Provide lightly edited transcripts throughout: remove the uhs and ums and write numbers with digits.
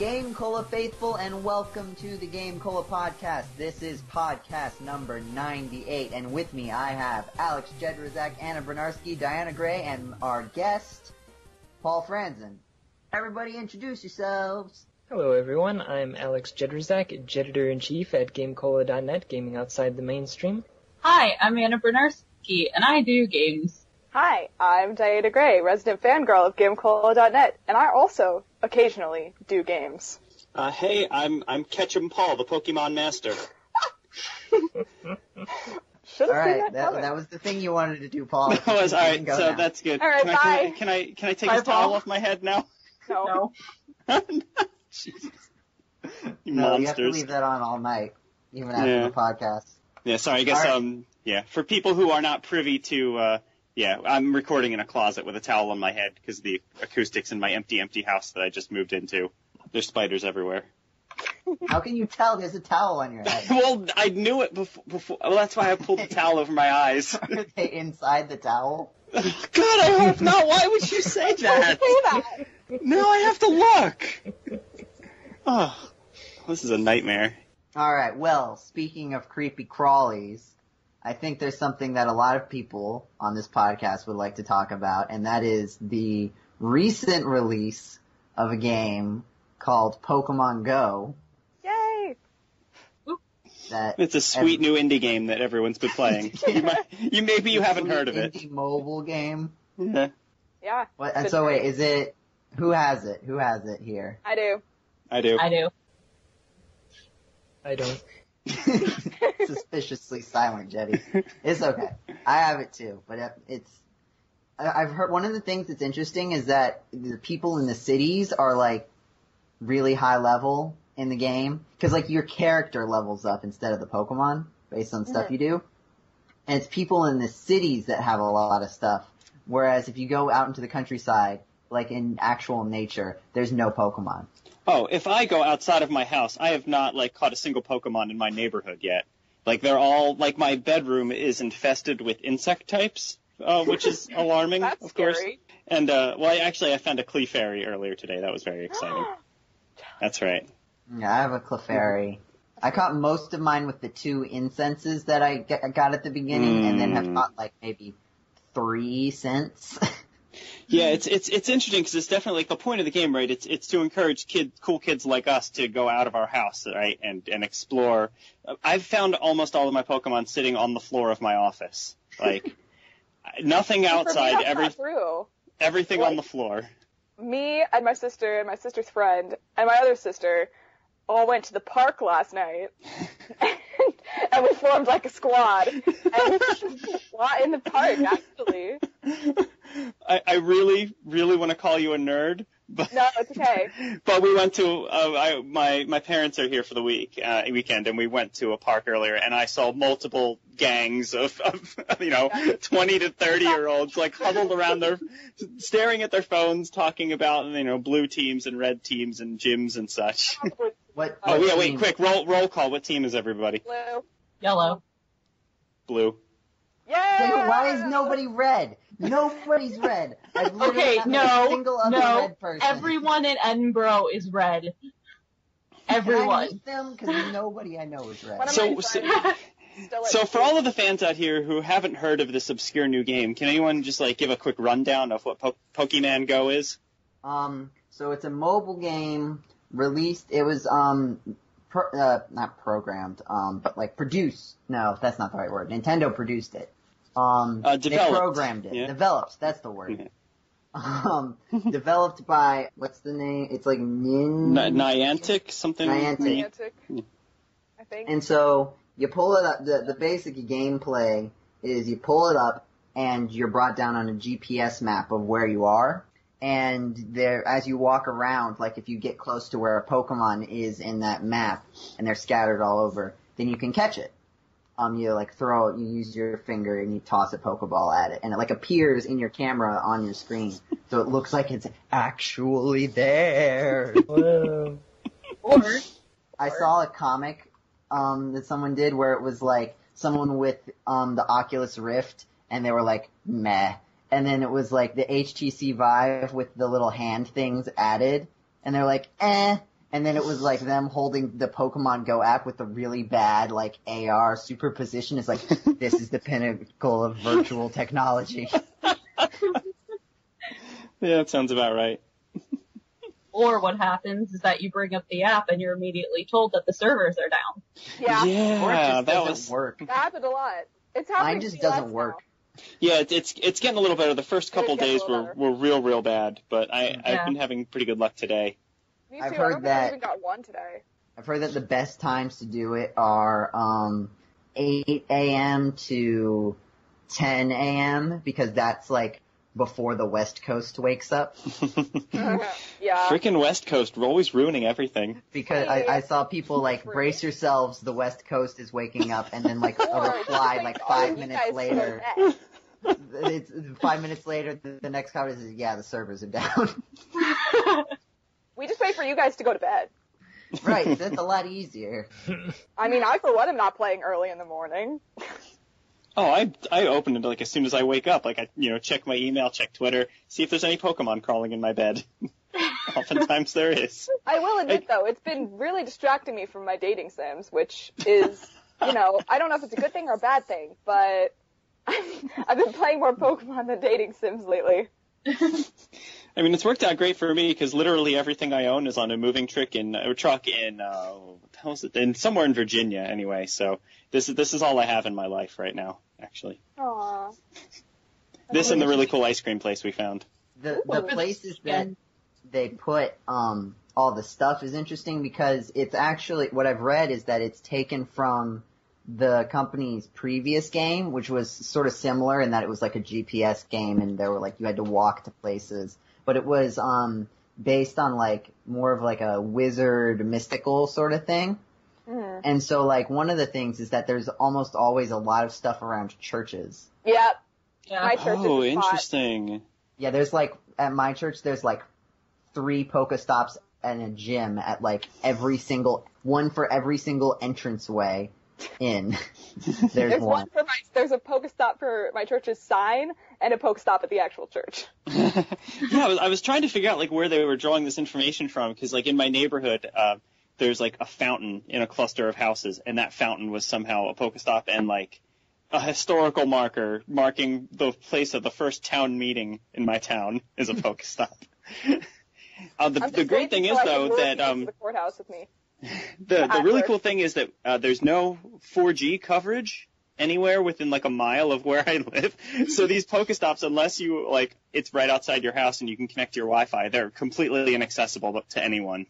GameCola faithful, and welcome to the GameCola Podcast. This is podcast number 98, and with me I have Alex, Jedraszczak, Anna Bryniarski, Diana Gray, and our guest, Paul Franzen. Everybody introduce yourselves. Hello everyone, I'm Alex Jedraszczak, Editor-in-Chief at GameCola.net, gaming outside the mainstream. Hi, I'm Anna Bryniarski, and I do games. Hi, I'm Diana Gray, resident fangirl of GameCola.net, and I also occasionally do games. Hey, I'm Ketchum Paul, the Pokemon Master. Alright, that was the thing you wanted to do, Paul. That was, alright, so now. That's good. Alright, bye. Can I take this towel off my head now? No. Jesus. No, you have to leave that on all night, even after the podcast. Yeah, sorry, I guess, for people who are not privy to, I'm recording in a closet with a towel on my head because of the acoustics in my empty house that I just moved into. There's spiders everywhere. How can you tell there's a towel on your head? Well, I knew it before. Well, that's why I pulled the towel over my eyes. Are they inside the towel? God, I hope not. Why would you say that? No, I have to look. Oh, this is a nightmare. Alright, well, speaking of creepy crawlies, I think there's something that a lot of people on this podcast would like to talk about, and that is the recent release of a game called Pokémon GO. Yay! It's a sweet new indie game that everyone's been playing. Maybe you haven't heard of it. Indie mobile game? Yeah. And so wait, who has it? Who has it here? I do. I do. I don't. Suspiciously silent, Jeddy. It's okay. I have it too, but I've heard one of the things that's interesting is that the people in the cities are like really high level in the game because like your character levels up instead of the Pokemon based on stuff you do, and it's people in the cities that have a lot of stuff. Whereas if you go out into the countryside, like in actual nature, there's no Pokemon. Oh, if I go outside of my house, I have not, caught a single Pokemon in my neighborhood yet. They're all, my bedroom is infested with insect types, which is alarming, That's of course. scary. And, I found a Clefairy earlier today. That was very exciting. That's right. Yeah, I have a Clefairy. I caught most of mine with the 2 incenses that I got at the beginning, and then have caught, maybe 3 since. Yeah, it's interesting because it's definitely the point of the game, right? It's to encourage cool kids like us to go out of our house, right, and explore. I've found almost all of my Pokemon sitting on the floor of my office, nothing outside, everything on the floor. Me and my sister and my sister's friend and my other sister all went to the park last night, and we formed a squad, and we fought in the park, actually. I really, really want to call you a nerd, but no, it's okay. But we went to my parents are here for the weekend, and we went to a park earlier, and I saw multiple gangs of 20 to 30-year-olds huddled around staring at their phones, talking about blue teams and red teams and gyms and such. Wait, quick, roll call. What team is everybody? Blue. Yellow. Blue. Yeah. Why is nobody red? Nobody's red. I've literally not met a single other red person. Everyone in Edinburgh is red. Everyone. Can I meet them? Because nobody I know is red. So for all of the fans out here who haven't heard of this obscure new game, can anyone just give a quick rundown of what Pokemon GO is? So it's a mobile game released. It was not programmed, but produced. No, that's not the right word. Nintendo produced it. Developed. They programmed it. Yeah. Developed, that's the word. Developed by, what's the name? It's Niantic, something? Niantic, I think. And so, you pull it up, the basic gameplay is you pull it up, and you're brought down on a GPS map of where you are. And there, as you walk around, if you get close to where a Pokemon is in that map, and they're scattered all over, then you can catch it. You throw it, you use your finger and you toss a Pokeball at it, and it appears in your camera on your screen, so it looks like it's actually there. Whoa. I saw a comic that someone did where it was someone with the Oculus Rift, and they were meh, and then it was the HTC Vive with the little hand things added, and they're eh. And then it was like them holding the Pokemon Go app with the really bad like AR superposition. It's like, this is the pinnacle of virtual technology. Yeah, that sounds about right. Or what happens is that you bring up the app and you're immediately told that the servers are down. Yeah. Or it just that doesn't work. That happened a lot. It's happening. Mine just to us doesn't work. now. Yeah, it's getting a little better. The first couple It is getting days a little were real bad, but I've been having pretty good luck today. Me too. I've I heard don't think I that- even got one today. I've heard that the best times to do it are 8 a.m. to 10 a.m. because that's like before the West Coast wakes up. Yeah. Freaking West Coast, we're always ruining everything. Because I saw people like, brace yourselves, the West Coast is waking up, and then like a Or reply just like all 5 you minutes guys later. go to bed. It's 5 minutes later, the next comment is, yeah, the servers are down. We just wait for you guys to go to bed. Right, that's a lot easier. I mean, I for one am not playing early in the morning. Oh, I open it like as soon as I wake up. Like I check my email, check Twitter, see if there's any Pokemon crawling in my bed. Oftentimes there is. I will admit though, it's been really distracting me from my dating sims, which is, I don't know if it's a good thing or a bad thing, but I've been playing more Pokemon than dating sims lately. I mean, it's worked out great for me because literally everything I own is on a moving truck in somewhere in Virginia anyway. So this is all I have in my life right now, actually. Aww. This and the really cool ice cream place we found. The places that they put all the stuff is interesting because it's actually, what I've read is that it's taken from the company's previous game, which was sort of similar in that it was like a GPS game and there were like, you had to walk to places, but it was based on like more of like a wizard mystical sort of thing. Mm. And so like one of the things is that there's almost always a lot of stuff around churches. Yep. Yeah. My church is Oh, a spot. interesting. Yeah, there's like, at my church, there's like 3 Pokestops and a gym at like one for every single entranceway in. There's one. There's a Pokestop for my church's sign and a Pokestop at the actual church. Yeah, I was trying to figure out like where they were drawing this information from because like in my neighborhood, there's like a fountain in a cluster of houses, and that fountain was somehow a Pokestop and like a historical marker marking the place of the first town meeting in my town is a Pokestop. The great thing is though that the courthouse with me. The really cool thing is that there's no 4G coverage anywhere within like a mile of where I live. So these Pokestops, unless you like, it's right outside your house and you can connect to your Wi-Fi, they're completely inaccessible to anyone,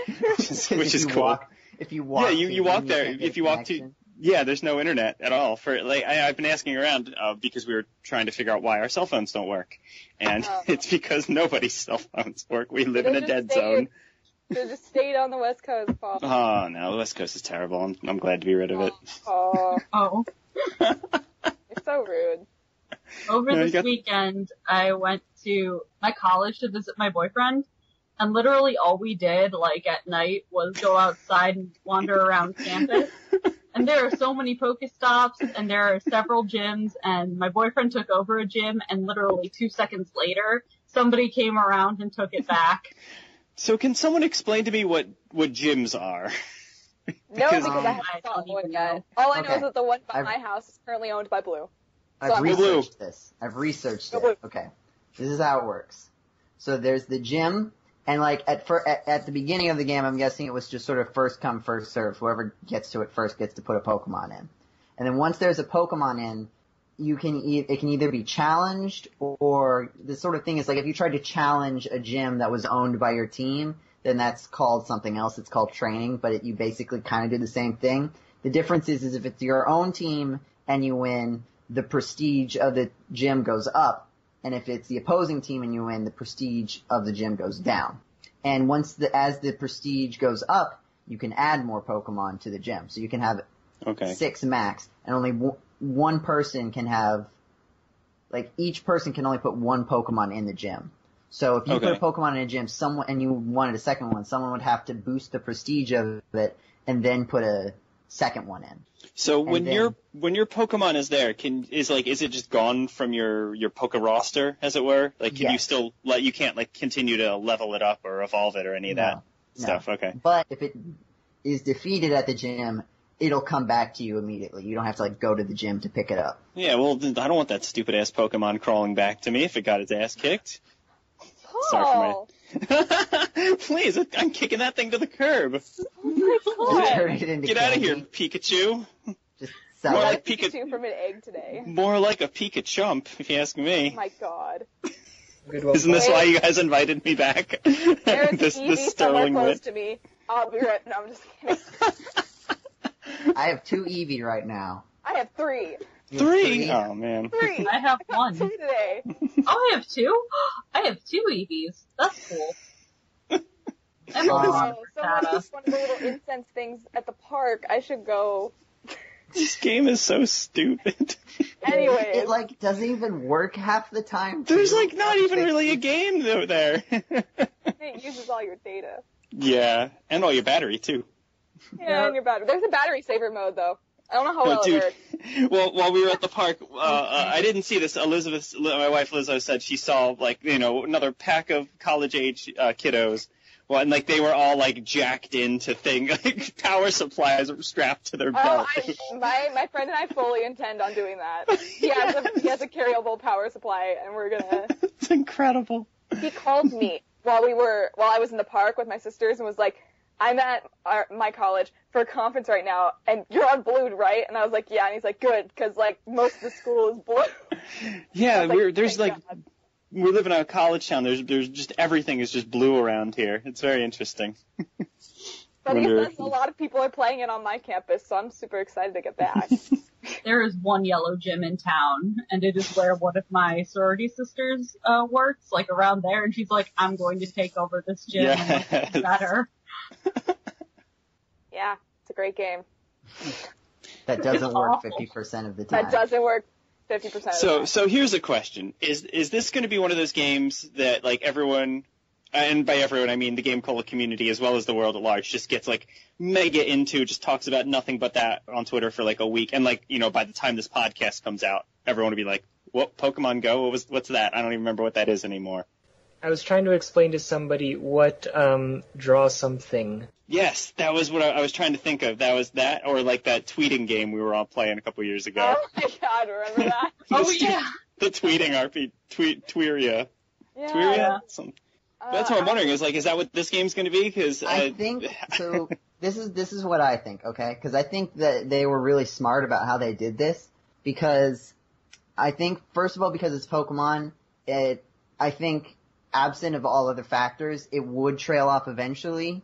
which is cool. If you walk, you walk there. If you walk to, there's no internet at all. For like, I've been asking around because we were trying to figure out why our cell phones don't work, and it's because nobody's cell phones work. We live in a dead zone. So just stayed on the West Coast, Paul. Oh, no, the West Coast is terrible. I'm glad to be rid of it. Oh. You're so rude. Over this weekend, I went to my college to visit my boyfriend, and literally all we did, like, at night was go outside and wander around campus. And there are so many Pokestops, and there are several gyms, and my boyfriend took over a gym, and literally 2 seconds later, somebody came around and took it back. So can someone explain to me what gyms are? No, because I haven't saw one yet. All I know is that the one by my house is currently owned by Blue. I've researched this. I've researched it. Okay. This is how it works. So there's the gym, and like at the beginning of the game, I'm guessing it was just sort of first come, first serve. Whoever gets to it first gets to put a Pokemon in. And then once there's a Pokemon in, it can either be challenged, or the sort of thing is like if you tried to challenge a gym that was owned by your team, then that's called something else. It's called training, but you basically kind of do the same thing. The difference is if it's your own team and you win, the prestige of the gym goes up, and if it's the opposing team and you win, the prestige of the gym goes down. And as the prestige goes up, you can add more Pokemon to the gym. So you can have 6 max, and only one person can have, like, each person can only put 1 Pokemon in the gym. So if you put a Pokemon in a gym, and you wanted a second one, someone would have to boost the prestige of it and then put a second one in. So when your Pokemon is there, is it just gone from your Poke roster, as it were? Like, can you still, like, you can't like continue to level it up or evolve it or any of that? stuff. Okay. But if it is defeated at the gym, it'll come back to you immediately. You don't have to go to the gym to pick it up. Yeah, well, I don't want that stupid ass Pokemon crawling back to me if it got its ass kicked. Paul. Sorry for my... Please, I'm kicking that thing to the curb. Oh my God. Turn it into Get out of candy. here, Pikachu. Just sell More it. like Pikachu from an egg today. More like a Pikachu, if you ask Oh me. my God. Good one. Isn't this why you guys invited me back? There's this an Eevee somewhere sterling close wit. to me. I'll be right. No, I'm just kidding. I have 2 Eevee right now. I have 3. You have 3? Oh, man. 3. I have I got one. 2 today. Oh, I have 2? I have 2 EVs. That's cool. I'm Oh, always Someone data. just one of the little incense things at the park. I should go. This game is so stupid. Anyways. It doesn't even work half the time. There's too. not even really a game though there. It uses all your data. Yeah, and all your battery too. Yeah, and your battery. There's a battery saver mode though. I don't know how No, well it dude. works. Well, while we were at the park, I didn't see this. My wife Lizzo said she saw another pack of college age kiddos. Well, and they were all jacked into power supplies strapped to their belt. My friend and I fully intend on doing that. He has a carryable power supply, and we're gonna. It's incredible. He called me while I was in the park with my sisters and was like, "I'm at my college for a conference right now, and you're on blue, right?" And I was like, "Yeah," and he's like, "Good, because most of the school is blue." Yeah, Thank God. we live in a college town. There's just everything is just blue around here. It's very interesting. But he says a lot of people are playing it on my campus, so I'm super excited to get back. There is one yellow gym in town, and it is where one of my sorority sisters works, around there, and she's like, "I'm going to take over this gym and make it better." Yeah, it's a great game. That doesn't work awful. 50% of the time. That doesn't work 50% of the time. So here's a question: Is this going to be one of those games that everyone, and by everyone I mean the GameCola community as well as the world at large, just gets mega into, just talks about nothing but that on Twitter for a week, and by the time this podcast comes out, everyone will be like, "What, Pokemon Go? What's that? I don't even remember what that is anymore." I was trying to explain to somebody what draw something. Yes, that was what I was trying to think of. That was that, or that tweeting game we were all playing a couple years ago. Oh my God, remember that? Oh, yeah. The tweeting RPG, Tweeria. Yeah. Tweeria? That's what I'm wondering, is that what this game's going to be? Because I think so. This is what I think, okay? Because I think that they were really smart about how they did this. Because I think, first of all, because it's Pokemon, I think absent of all other factors, it would trail off eventually.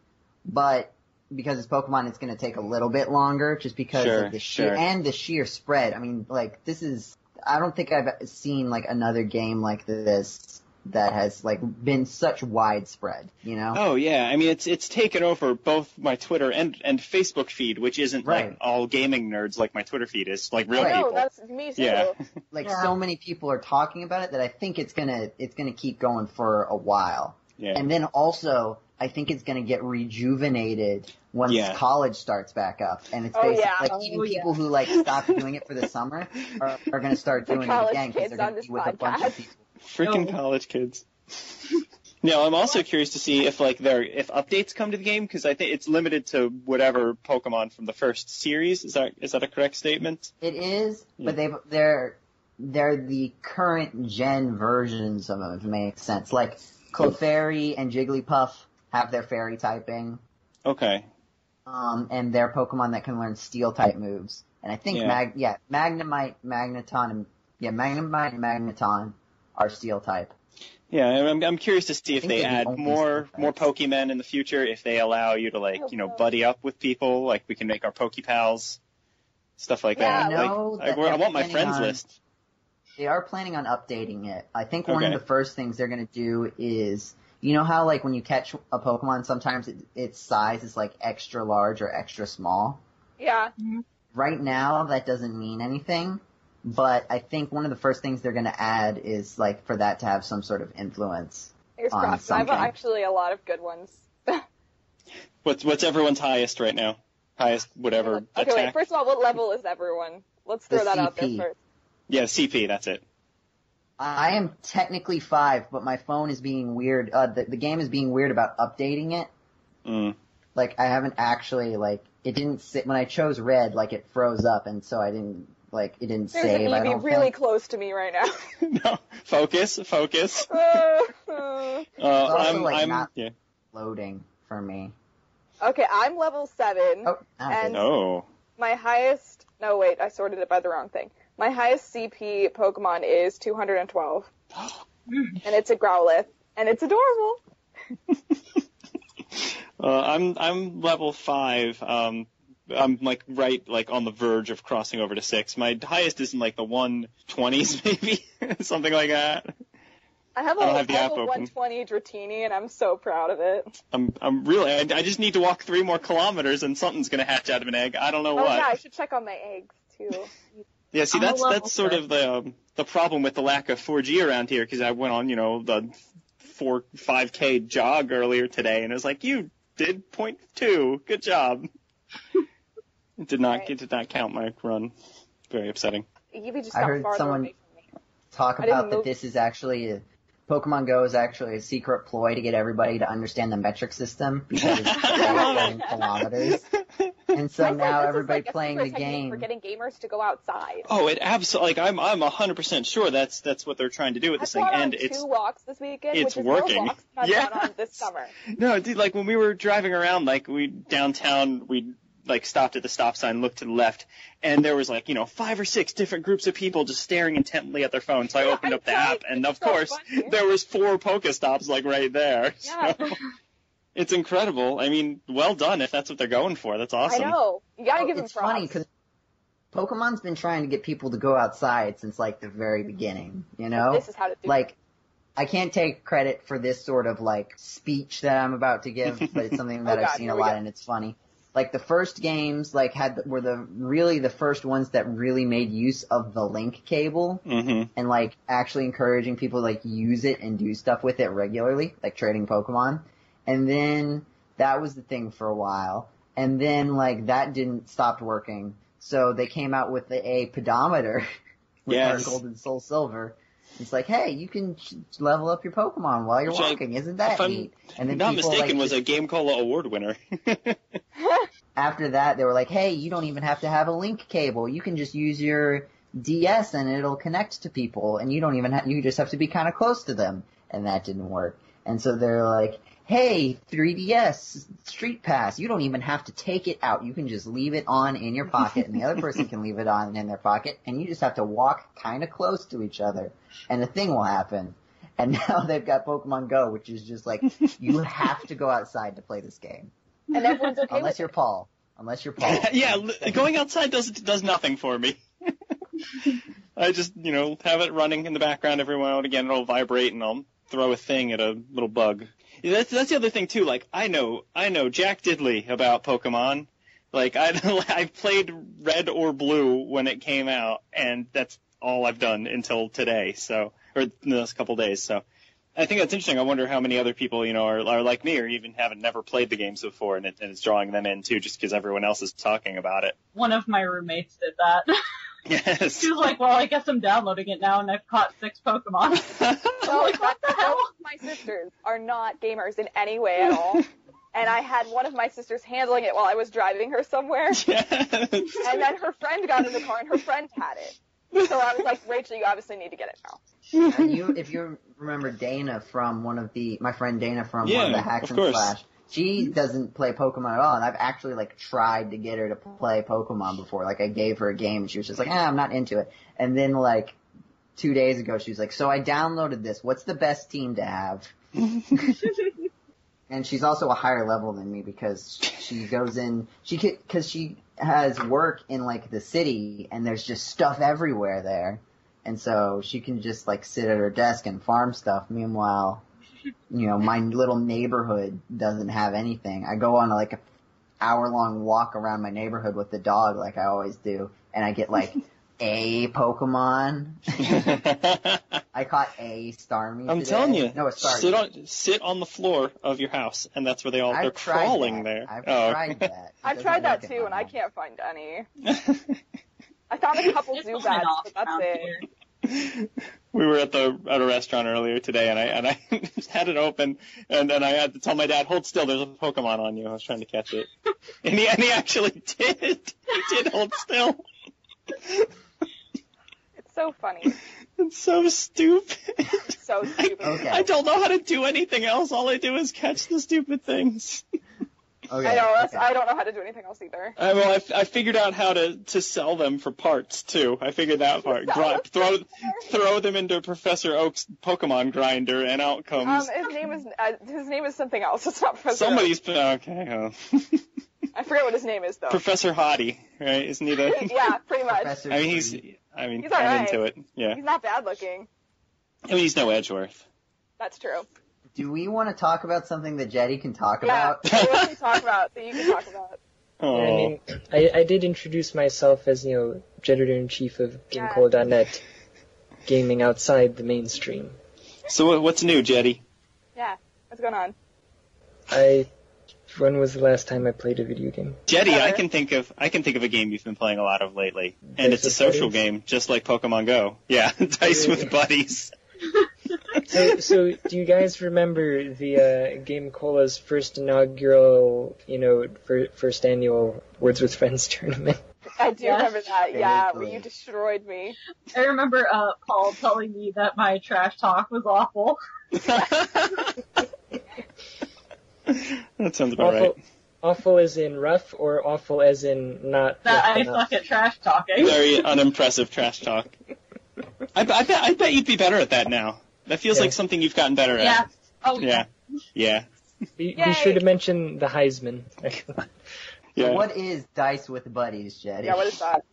But because it's Pokemon, it's going to take a little bit longer, just because of the sheer spread. I mean, this is. I don't think I've seen another game like this that has been such widespread, you know? Oh yeah, I mean it's taken over both my Twitter and Facebook feed, which isn't all gaming nerds like my Twitter feed is, real people. No, that's me too. Yeah. So many people are talking about it that I think it's gonna keep going for a while. Yeah. And then also, I think it's gonna get rejuvenated once college starts back up, and it's basically people who stopped doing it for the summer are gonna start doing it again because they're gonna be with a bunch of people. Freaking college kids. Now, I'm also curious to see if if updates come to the game, because I think it's limited to whatever Pokemon from the first series. Is that a correct statement? It is, but they're the current gen versions of them, if it makes sense. Clefairy and Jigglypuff have their fairy typing. Okay. And they're Pokemon that can learn steel type moves. And I think Magnemite, Magneton, and Magneton are steel type. Yeah, I'm curious to see if they add more Pokemon in the future, if they allow you to buddy up with people, we can make our Pokepals, stuff like that. I want my friends list. They are planning on updating it. I think one of the first things they're going to do is, you know how when you catch a Pokemon, sometimes its size is extra large or extra small? Yeah. Mm-hmm. Right now, that doesn't mean anything. But I think one of the first things they're going to add is, for that to have some sort of influence on something. I have actually a lot of good ones. What's everyone's highest right now? Highest whatever attack? Okay, wait, first of all, what level is everyone? Let's throw that out there first. Yeah, CP, that's it. I am technically 5, but my phone is being weird. The game is being weird about updating it. Like, I haven't actually, like, it didn't when I chose red, like, it froze up, and so I didn't, like, it didn't There's save, an Eevee really close to me right now. No, focus. It's also, like, not loading for me. Okay, I'm level 7. And my highest... No, wait, I sorted it by the wrong thing. My highest CP Pokemon is 212. And it's a Growlithe. And it's adorable. I'm level 5. I'm like right like on the verge of crossing over to 6. My highest is in like the 120s maybe, something like that. I have a 120 Dratini, and I'm so proud of it. I'm really. I just need to walk 3 more kilometers, and something's gonna hatch out of an egg. I don't know what. Oh yeah, I should check on my eggs too. Yeah, see, that's sort of the problem with the lack of 4G around here, because I went on, the 5K jog earlier today, and it was like, you did 0.2. Good job. It did not count my run. Very upsetting. I heard someone talk about that this is actually Pokemon Go is actually a secret ploy to get everybody to understand the metric system because it's in kilometers. And so now everybody playing the game. For getting gamers to go outside. Oh, it absolutely. Like I'm 100% sure that's what they're trying to do with this thing, and it's 2 walks this weekend, it's which is working. No walks I've gone on this summer. No, dude, like when we were driving around, like downtown, we like stopped at the stop sign, looked to the left, and there was like 5 or 6 different groups of people just staring intently at their phones. So I opened up the app, and of course there was 4 Pokestops like right there. Yeah. So. It's incredible. I mean, well done if that's what they're going for. That's awesome. I know. You gotta give them props. It's funny because Pokemon's been trying to get people to go outside since like the very beginning, This is how to do it. I can't take credit for this sort of like speech that I'm about to give, but it's something that I've seen a lot and it's funny. Like the first games were the first ones that really made use of the link cable and like actually encouraging people to like use it and do stuff with it regularly, like trading Pokemon. And then that was the thing for a while. And then like that didn't stop working. So they came out with a pedometer with our Gold and Soul Silver. It's like, hey, you can level up your Pokemon while you're walking. Isn't that neat? And then not mistaken, was a GameCola award winner. After that, they were like, hey, you don't even have to have a link cable. You can just use your DS and it'll connect to people. And you don't even you just have to be kind of close to them. And that didn't work. And so they're like, hey, 3DS Street Pass, you don't even have to take it out. You can just leave it on in your pocket, and the other person can leave it on in their pocket, and you just have to walk kind of close to each other, and a thing will happen. And now they've got Pokemon Go, which is just like, you have to go outside to play this game. And everyone's okay Unless you're Paul. Yeah, going outside does nothing for me. I just, have it running in the background every now and again, it'll vibrate, and I'll throw a thing at a little bug. That's the other thing too. Like I know Jack Diddley about Pokemon. Like I played Red or Blue when it came out, and that's all I've done until today. So, or the last couple days. So, I think that's interesting. I wonder how many other people are like me, or even haven't never played the games before, and it's drawing them in too, just because everyone else is talking about it. One of my roommates did that. Yes. She was like, well, I guess I'm downloading it now, and I've caught 6 Pokemon. Well, like, what the hell? My sisters are not gamers in any way at all. And I had one of my sisters handling it while I was driving her somewhere. Yes. And then her friend got in the car, and her friend had it. So I was like, Rachel, you obviously need to get it now. And if you remember Dana from my friend Dana from one of the Hacks and Slash, she doesn't play Pokemon at all, and I've actually like tried to get her to play Pokemon before. Like I gave her a game, and she was just like, I'm not into it. And then like 2 days ago, she was like, so I downloaded this. What's the best team to have? And she's also a higher level than me because she goes in, because she has work in like the city, and there's just stuff everywhere there. And so she can just like sit at her desk and farm stuff. Meanwhile, my little neighborhood doesn't have anything. I go on like a hour-long walk around my neighborhood with the dog like I always do, and I get like a Pokemon. I caught a Starmie today. I'm telling you. No, a Starmie. Sit on the floor of your house, and that's where they're crawling there. I've tried that. I've tried that too, and I can't find any. I found a couple Zubats, but that's it. We were at a restaurant earlier today, and I had it open, and then I had to tell my dad, hold still, there's a Pokemon on you. I was trying to catch it. And he actually did. He did hold still. It's so funny. It's so stupid. It's so stupid. Okay. I don't know how to do anything else. All I do is catch the stupid things. Okay. I know. Okay. I don't know how to do anything else either. Well, I figured out how to sell them for parts too. I figured that part. Throw them into Professor Oak's Pokemon grinder, and out comes. His name is something else. It's not Professor. Somebody's okay. Oh. I forget what his name is though. Professor Hottie, right? Isn't he the? Yeah, pretty much. Professor He's He's I'm alright. into it. Yeah. He's not bad looking. He's no Edgeworth. That's true. Do we want to talk about something that Jeddy can talk Yeah. about? What can we talk about that you can talk about? Oh. I mean, I did introduce myself as, editor-in-chief of GameCola.net, gaming outside the mainstream. So what's new, Jeddy? Yeah. What's going on? When was the last time I played a video game? Jeddy, I can think of a game you've been playing a lot of lately, and it's a social game, just like Pokemon Go. Yeah, Dice with Buddies. So do you guys remember the GameCola's first inaugural, first annual Words with Friends tournament? I do remember that. Yeah, Very where you destroyed me. I remember Paul telling me that my trash talk was awful. That sounds about right. Awful as in rough, or awful as in not? That I enough? suck at trash talking. Very unimpressive trash talk. I bet you'd be better at that now. That feels like something you've gotten better at. Yeah. Oh Yeah. Yeah. Be sure to mention the Heisman. Yeah. What is Dice with Buddies, Jeddy? Yeah, what is that?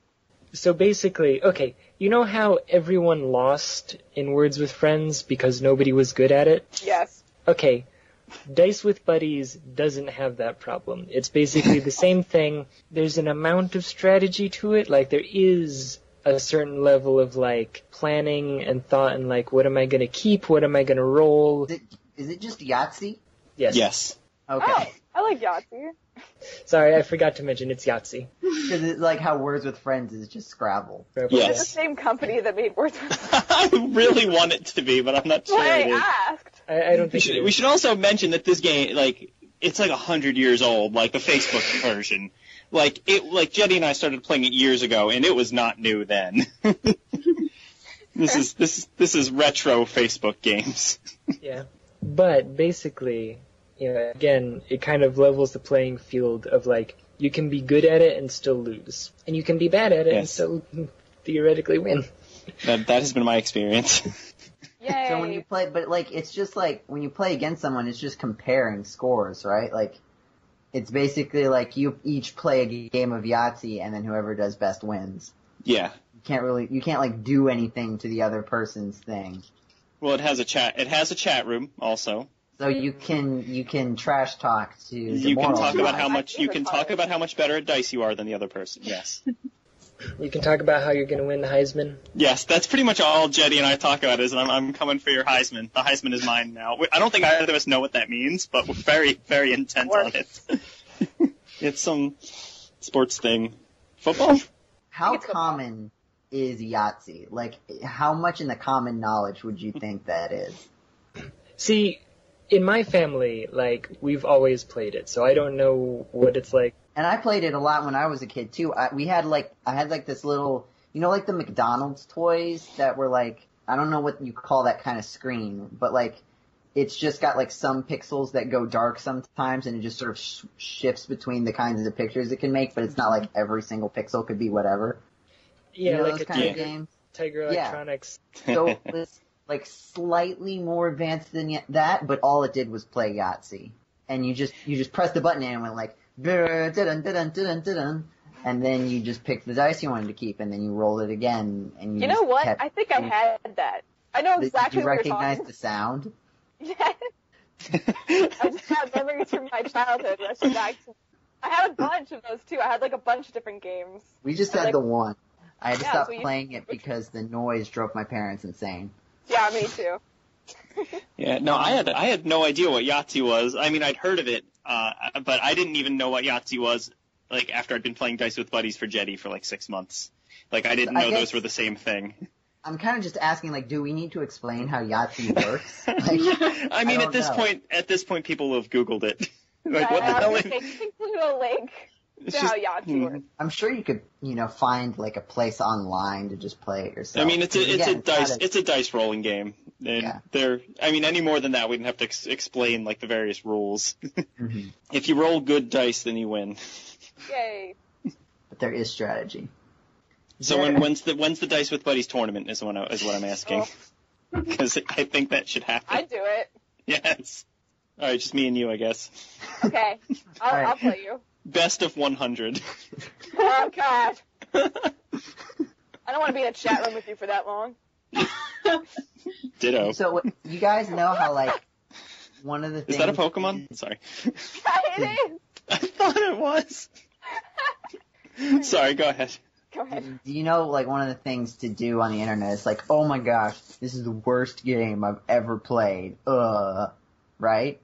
So basically, okay, you know how everyone lost in Words with Friends because nobody was good at it? Yes. Okay, Dice with Buddies doesn't have that problem. It's basically the same thing. There's an amount of strategy to it. Like, there is a certain level of, planning and thought and, what am I going to keep? What am I going to roll? Is it just Yahtzee? Yes. Yes. Okay. Oh, I like Yahtzee. Sorry, I forgot to mention it's Yahtzee. Because it's like how Words with Friends is just Scrabble. Is it the Yes. same company that made Words with I really want it to be, but I'm not sure I it is. asked. I don't think it We is. should also mention that this game, it's 100 years old, the Facebook version. Jeddy and I started playing it years ago, and it was not new then. This is retro Facebook games. Yeah. But basically, again, it kind of levels the playing field of you can be good at it and still lose. And you can be bad at it and Yes. still theoretically win. That has been my experience. Yay. So when you play, but it's just when you play against someone, it's just comparing scores, right? It's basically you each play a game of Yahtzee, and then whoever does best wins. Yeah. You can't do anything to the other person's thing. Well, it has a chat room also. So you can trash talk to the You can moral. talk about how much better at dice you are than the other person. Yes. You can talk about how you're going to win the Heisman. Yes, that's pretty much all Jeddy and I talk about is I'm coming for your Heisman. The Heisman is mine now. I don't think either of us know what that means, but we're very, very intent on it. It's some sports thing. Football? How common is Yahtzee? How much in the common knowledge would you think that is? See, in my family, we've always played it, so I don't know what it's like. And I played it a lot when I was a kid too. I had this little, the McDonald's toys that were I don't know what you call that kind of screen, but it's just got some pixels that go dark sometimes, and it just sort of shifts between the kinds of pictures it can make, but it's not every single pixel could be whatever. Yeah, those kind of games. Tiger Electronics. So it was slightly more advanced than that, but all it did was play Yahtzee, and you just pressed the button and it went and then you just picked the dice you wanted to keep, and then you rolled it again. And You know what? I think I had that. I know exactly Did you what recognize you're the sound? Yes. I just got memories from my childhood rushing back to. I had a bunch of those too. I had a bunch of different games. We just had the one. I had to stop so playing it because the noise drove my parents insane. Yeah, me too. Yeah, no, I had no idea what Yahtzee was. I mean, I'd heard of it, but I didn't even know what Yahtzee was, after I'd been playing Dice with Buddies for Jeddy for 6 months. I didn't know those were the same thing. I'm kind of just asking, like, do we need to explain how Yahtzee works? Like, I mean, I at this point, people have Googled it. Like, what the hell? Include a link to how Yahtzee works. I'm sure you could, find like a place online to just play it yourself. I mean, it's a dice rolling game, and any more than that, we'd have to explain like the various rules. Mm-hmm. If you roll good dice, then you win. Yay! But there is strategy. So when's the Dice with Buddies tournament is what I'm asking, because I think that should happen. I'd do it. Yes. All right, just me and you, I guess. Okay, I'll play you. Best of 100. Oh God. I don't want to be in a chat room with you for that long. Ditto. So you guys know how like one of the things. Is that a Pokemon? Sorry. Yeah, it is. I thought it was. Sorry, go ahead. Go ahead. Do you know, like, one of the things to do on the internet is like, oh my gosh, this is the worst game I've ever played. Right?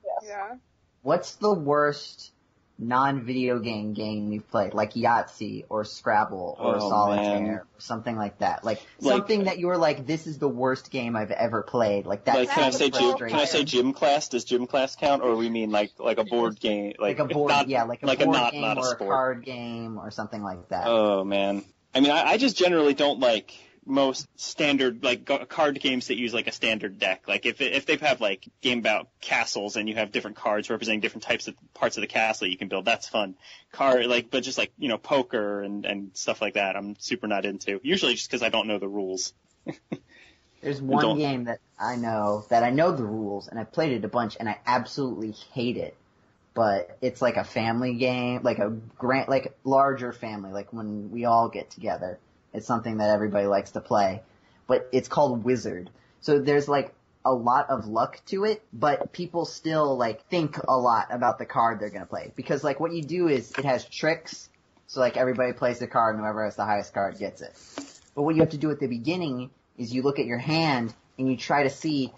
Yes. Yeah. What's the worst non-video game you've played? Like Yahtzee or Scrabble or Solitaire or something like that. Like something that you were like, this is the worst game I've ever played. Like that. Like, can I say gym class? Does gym class count, or we mean like a board game? Like a board, like a board game or a card game or something like that. Oh man. I mean, I just generally don't like most standard like card games that use like a standard deck. Like if they have like game about castles and you have different cards representing different types of parts of the castle you can build, that's fun. But just like poker and stuff like that, I'm super not into. Usually just because I don't know the rules. There's one game that I know the rules and I've played it a bunch and I absolutely hate it. But it's like a family game, like a larger family, like when we all get together. It's something that everybody likes to play, but it's called Wizard. So there's like a lot of luck to it, but people still like think a lot about the card they're going to play. Because like what you do is it has tricks. So like everybody plays the card and whoever has the highest card gets it. But what you have to do at the beginning is you look at your hand and you try to see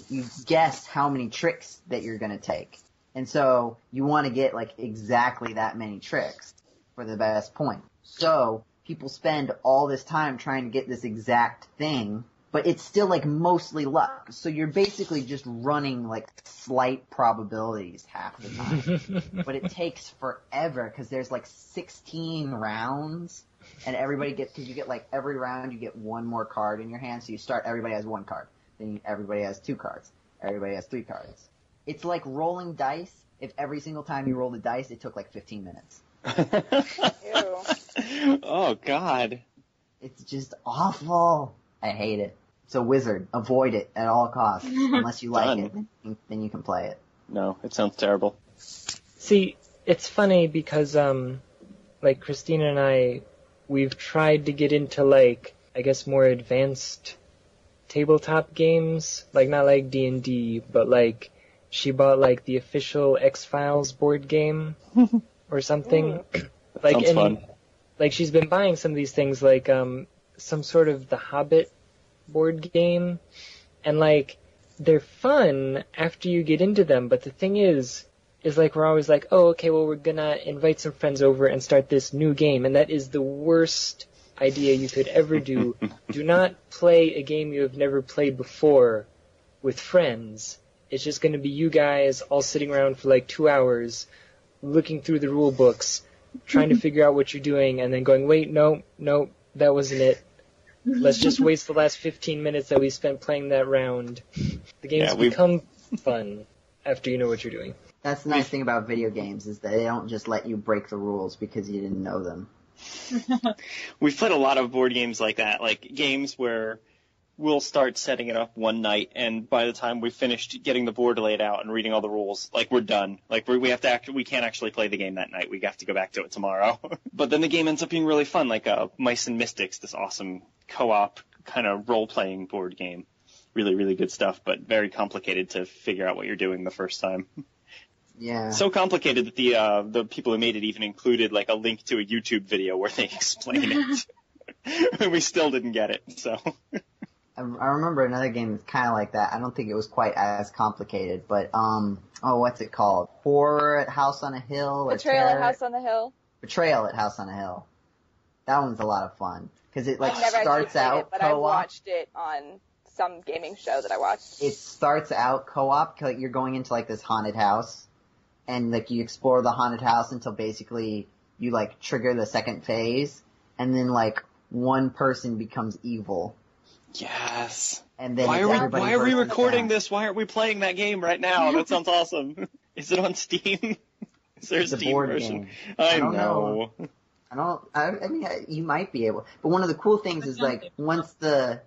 you guess how many tricks that you're going to take. And so you want to get like exactly that many tricks for the best point. So people spend all this time trying to get this exact thing, but it's still like mostly luck. So you're basically just running like slight probabilities half the time. But it takes forever because there's like 16 rounds and because you get like every round you get one more card in your hand. So you start, everybody has one card. Then everybody has two cards. Everybody has three cards. It's like rolling dice. If every single time you roll the dice, it took like 15 minutes. Ew. Oh, God. It's just awful. I hate it. It's a Wizard. Avoid it at all costs. Unless you like it, then you can play it. No, it sounds terrible. See, it's funny because, like, Christina and I, we've tried to get into, like, I guess more advanced tabletop games. Like, not like D&D, but, like, she bought, like, the official X-Files board game or something. Like, sounds fun. Like, she's been buying some of these things, like, some sort of The Hobbit board game. And, like, they're fun after you get into them, but the thing is like, we're always like, oh, okay, well, we're gonna invite some friends over and start this new game, and that is the worst idea you could ever do. Do not play a game you have never played before with friends. It's just gonna be you guys all sitting around for, like, 2 hours, looking through the rule books, trying to figure out what you're doing, and then going, wait, no, that wasn't it. Let's just waste the last 15 minutes that we spent playing that round. The games become fun after you know what you're doing. That's the nice thing about video games, is that they don't just let you break the rules because you didn't know them. We've played a lot of board games like that, like games where we'll start setting it up one night, and by the time we've finished getting the board laid out and reading all the rules, like, we're done. Like, we can't actually play the game that night. We have to go back to it tomorrow. But then the game ends up being really fun, like Mice and Mystics, this awesome co-op kind of role-playing board game. Really, really good stuff, but very complicated to figure out what you're doing the first time. Yeah. So complicated that the people who made it even included, like, a link to a YouTube video where they explain it. And we still didn't get it, so... I remember another game that's kind of like that. I don't think it was quite as complicated, but, what's it called? Horror at House on a Hill? Betrayal at House on the Hill. Betrayal at House on a Hill. That one's a lot of fun because it like I've never starts actually played out it, but co-op. I watched it on some gaming show that I watched. It starts out co-op. Like you're going into like this haunted house, and like you explore the haunted house until basically you like trigger the second phase, and then like one person becomes evil. Yes. And then why are we recording down. this? Why aren't we playing that game right now? That sounds awesome. Is it on Steam? Is there a Steam board version? game. I don't know. I mean, you might be able, but one of the cool things is like once the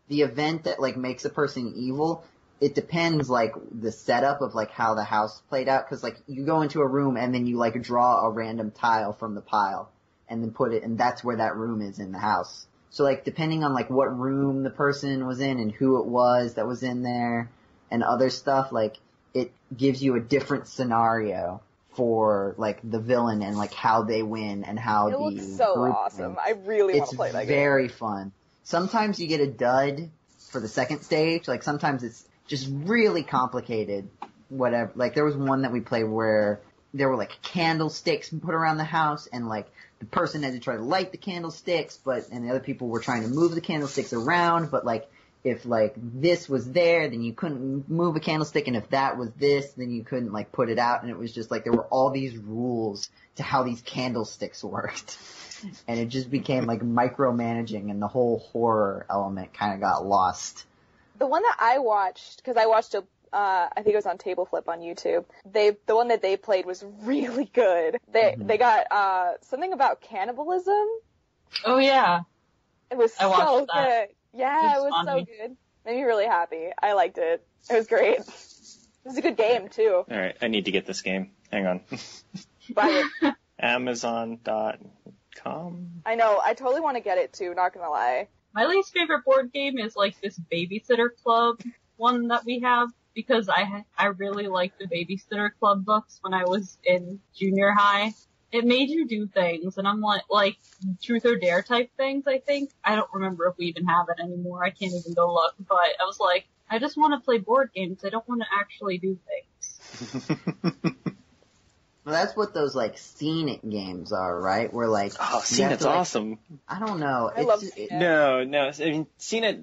event that like makes a person evil, it depends like the setup of like how the house played out. Cause like you go into a room and then you like draw a random tile from the pile and then put it, and that's where that room is in the house. So like depending on like what room the person was in and who it was that was in there and other stuff, like it gives you a different scenario for like the villain and like how they win and how It the looks so group awesome. wins. I really want to play that It's game. very fun. Sometimes you get a dud for the second stage. Like sometimes it's just really complicated. Whatever. Like there was one that we played where there were like candlesticks put around the house, and like the person had to try to light the candlesticks, and the other people were trying to move the candlesticks around, but like if like this was there, then you couldn't move a candlestick, and if that was this, then you couldn't like put it out, and it was just like there were all these rules to how these candlesticks worked. And it just became like micromanaging, and the whole horror element kind of got lost. The one that I watched, because I watched I think it was on Table Flip on YouTube. The one that they played was really good. They got something about cannibalism. Oh yeah. It was I so watched that. good. Yeah, it was so funny. good. Made me really happy. I liked it. It was great. It was a good game too. All right, I need to get this game. Hang on. Buy it. Amazon.com. I know. I totally want to get it too. Not gonna lie. My least favorite board game is like this Babysitter Club one that we have, because I really liked the Babysitter Club books when I was in junior high. It made you do things, and I'm like truth or dare type things, I think. I don't remember if we even have it anymore. I can't even go look, but I was like, I just want to play board games. I don't want to actually do things. Well, that's what those like scene it games are, right? Where like Scene It's awesome. I don't know. I love Scene It. No. I mean, Scene It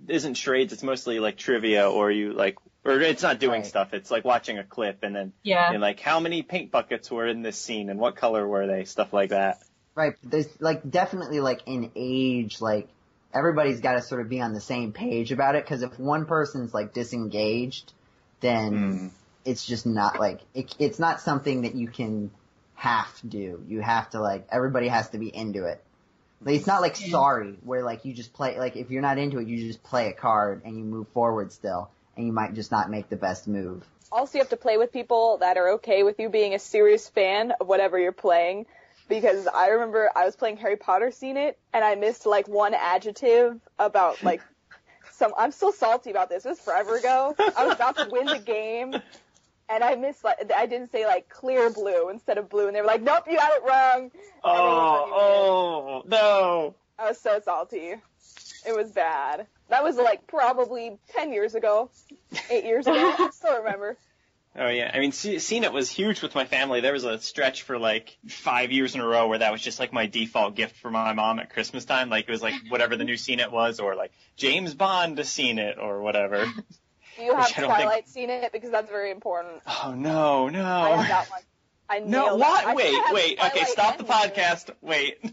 isn't charades. It's mostly like trivia, or it's not doing stuff. It's like watching a clip and then and like how many paint buckets were in this scene and what color were they, stuff like that. Right. There's like definitely like in age, like everybody's got to sort of be on the same page about it, because if one person's like disengaged, then it's just not like it's not something that you can half do. You have to like everybody has to be into it. Like, it's not like Sorry, where like you just play, like if you're not into it, you just play a card and you move forward still, and you might just not make the best move. Also, you have to play with people that are okay with you being a serious fan of whatever you're playing. Because I remember I was playing Harry Potter Scene It, and I missed like one adjective about like I'm still salty about this. It was forever ago. I was about to win the game, and I missed I didn't say like clear blue instead of blue, and they were like, nope, you got it wrong. Oh, no. I was so salty. It was bad. That was like probably 10 years ago, 8 years ago. I still remember. Oh yeah, I mean, Scene It was huge with my family. There was a stretch for like 5 years in a row where that was just like my default gift for my mom at Christmas time. Like it was like whatever the new Scene It was, or like James Bond to Scene It, or whatever. Do you have Twilight Scene It? Because that's very important. Oh no. I have that one. I nailed it. Wait. Okay, stop the podcast. Wait.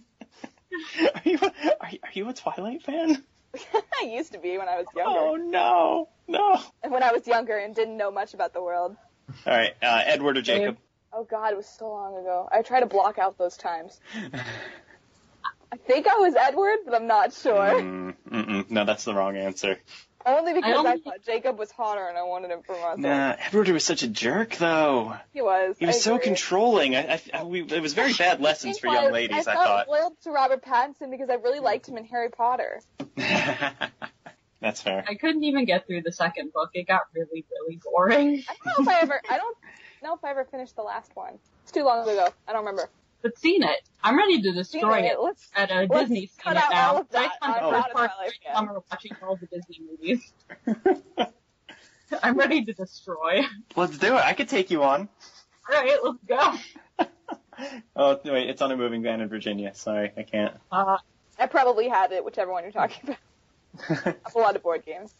Are you a Twilight fan? I used to be when I was younger. Oh no. And when I was younger and didn't know much about the world. All right, Edward or Jacob? Oh God, it was so long ago. I try to block out those times. I think I was Edward, but I'm not sure. No, that's the wrong answer. Only because I thought Jacob was hotter and I wanted him for myself. Nah, Edward was such a jerk, though. He was. He was so controlling. It was very bad lessons for young ladies, I thought. I felt loyal to Robert Pattinson because I really liked him in Harry Potter. That's fair. I couldn't even get through the second book. It got really, really boring. I don't know if I ever finished the last one. It's too long ago. I don't remember. But Seen It. I'm ready to destroy it at a Disney Seen It now. I spent the first part of the summer watching all the Disney movies. I'm ready to destroy. Let's do it. I could take you on. Alright, let's go. Oh, wait, it's on a moving van in Virginia. Sorry, I can't. I probably have it, whichever one you're talking about. I have a lot of board games.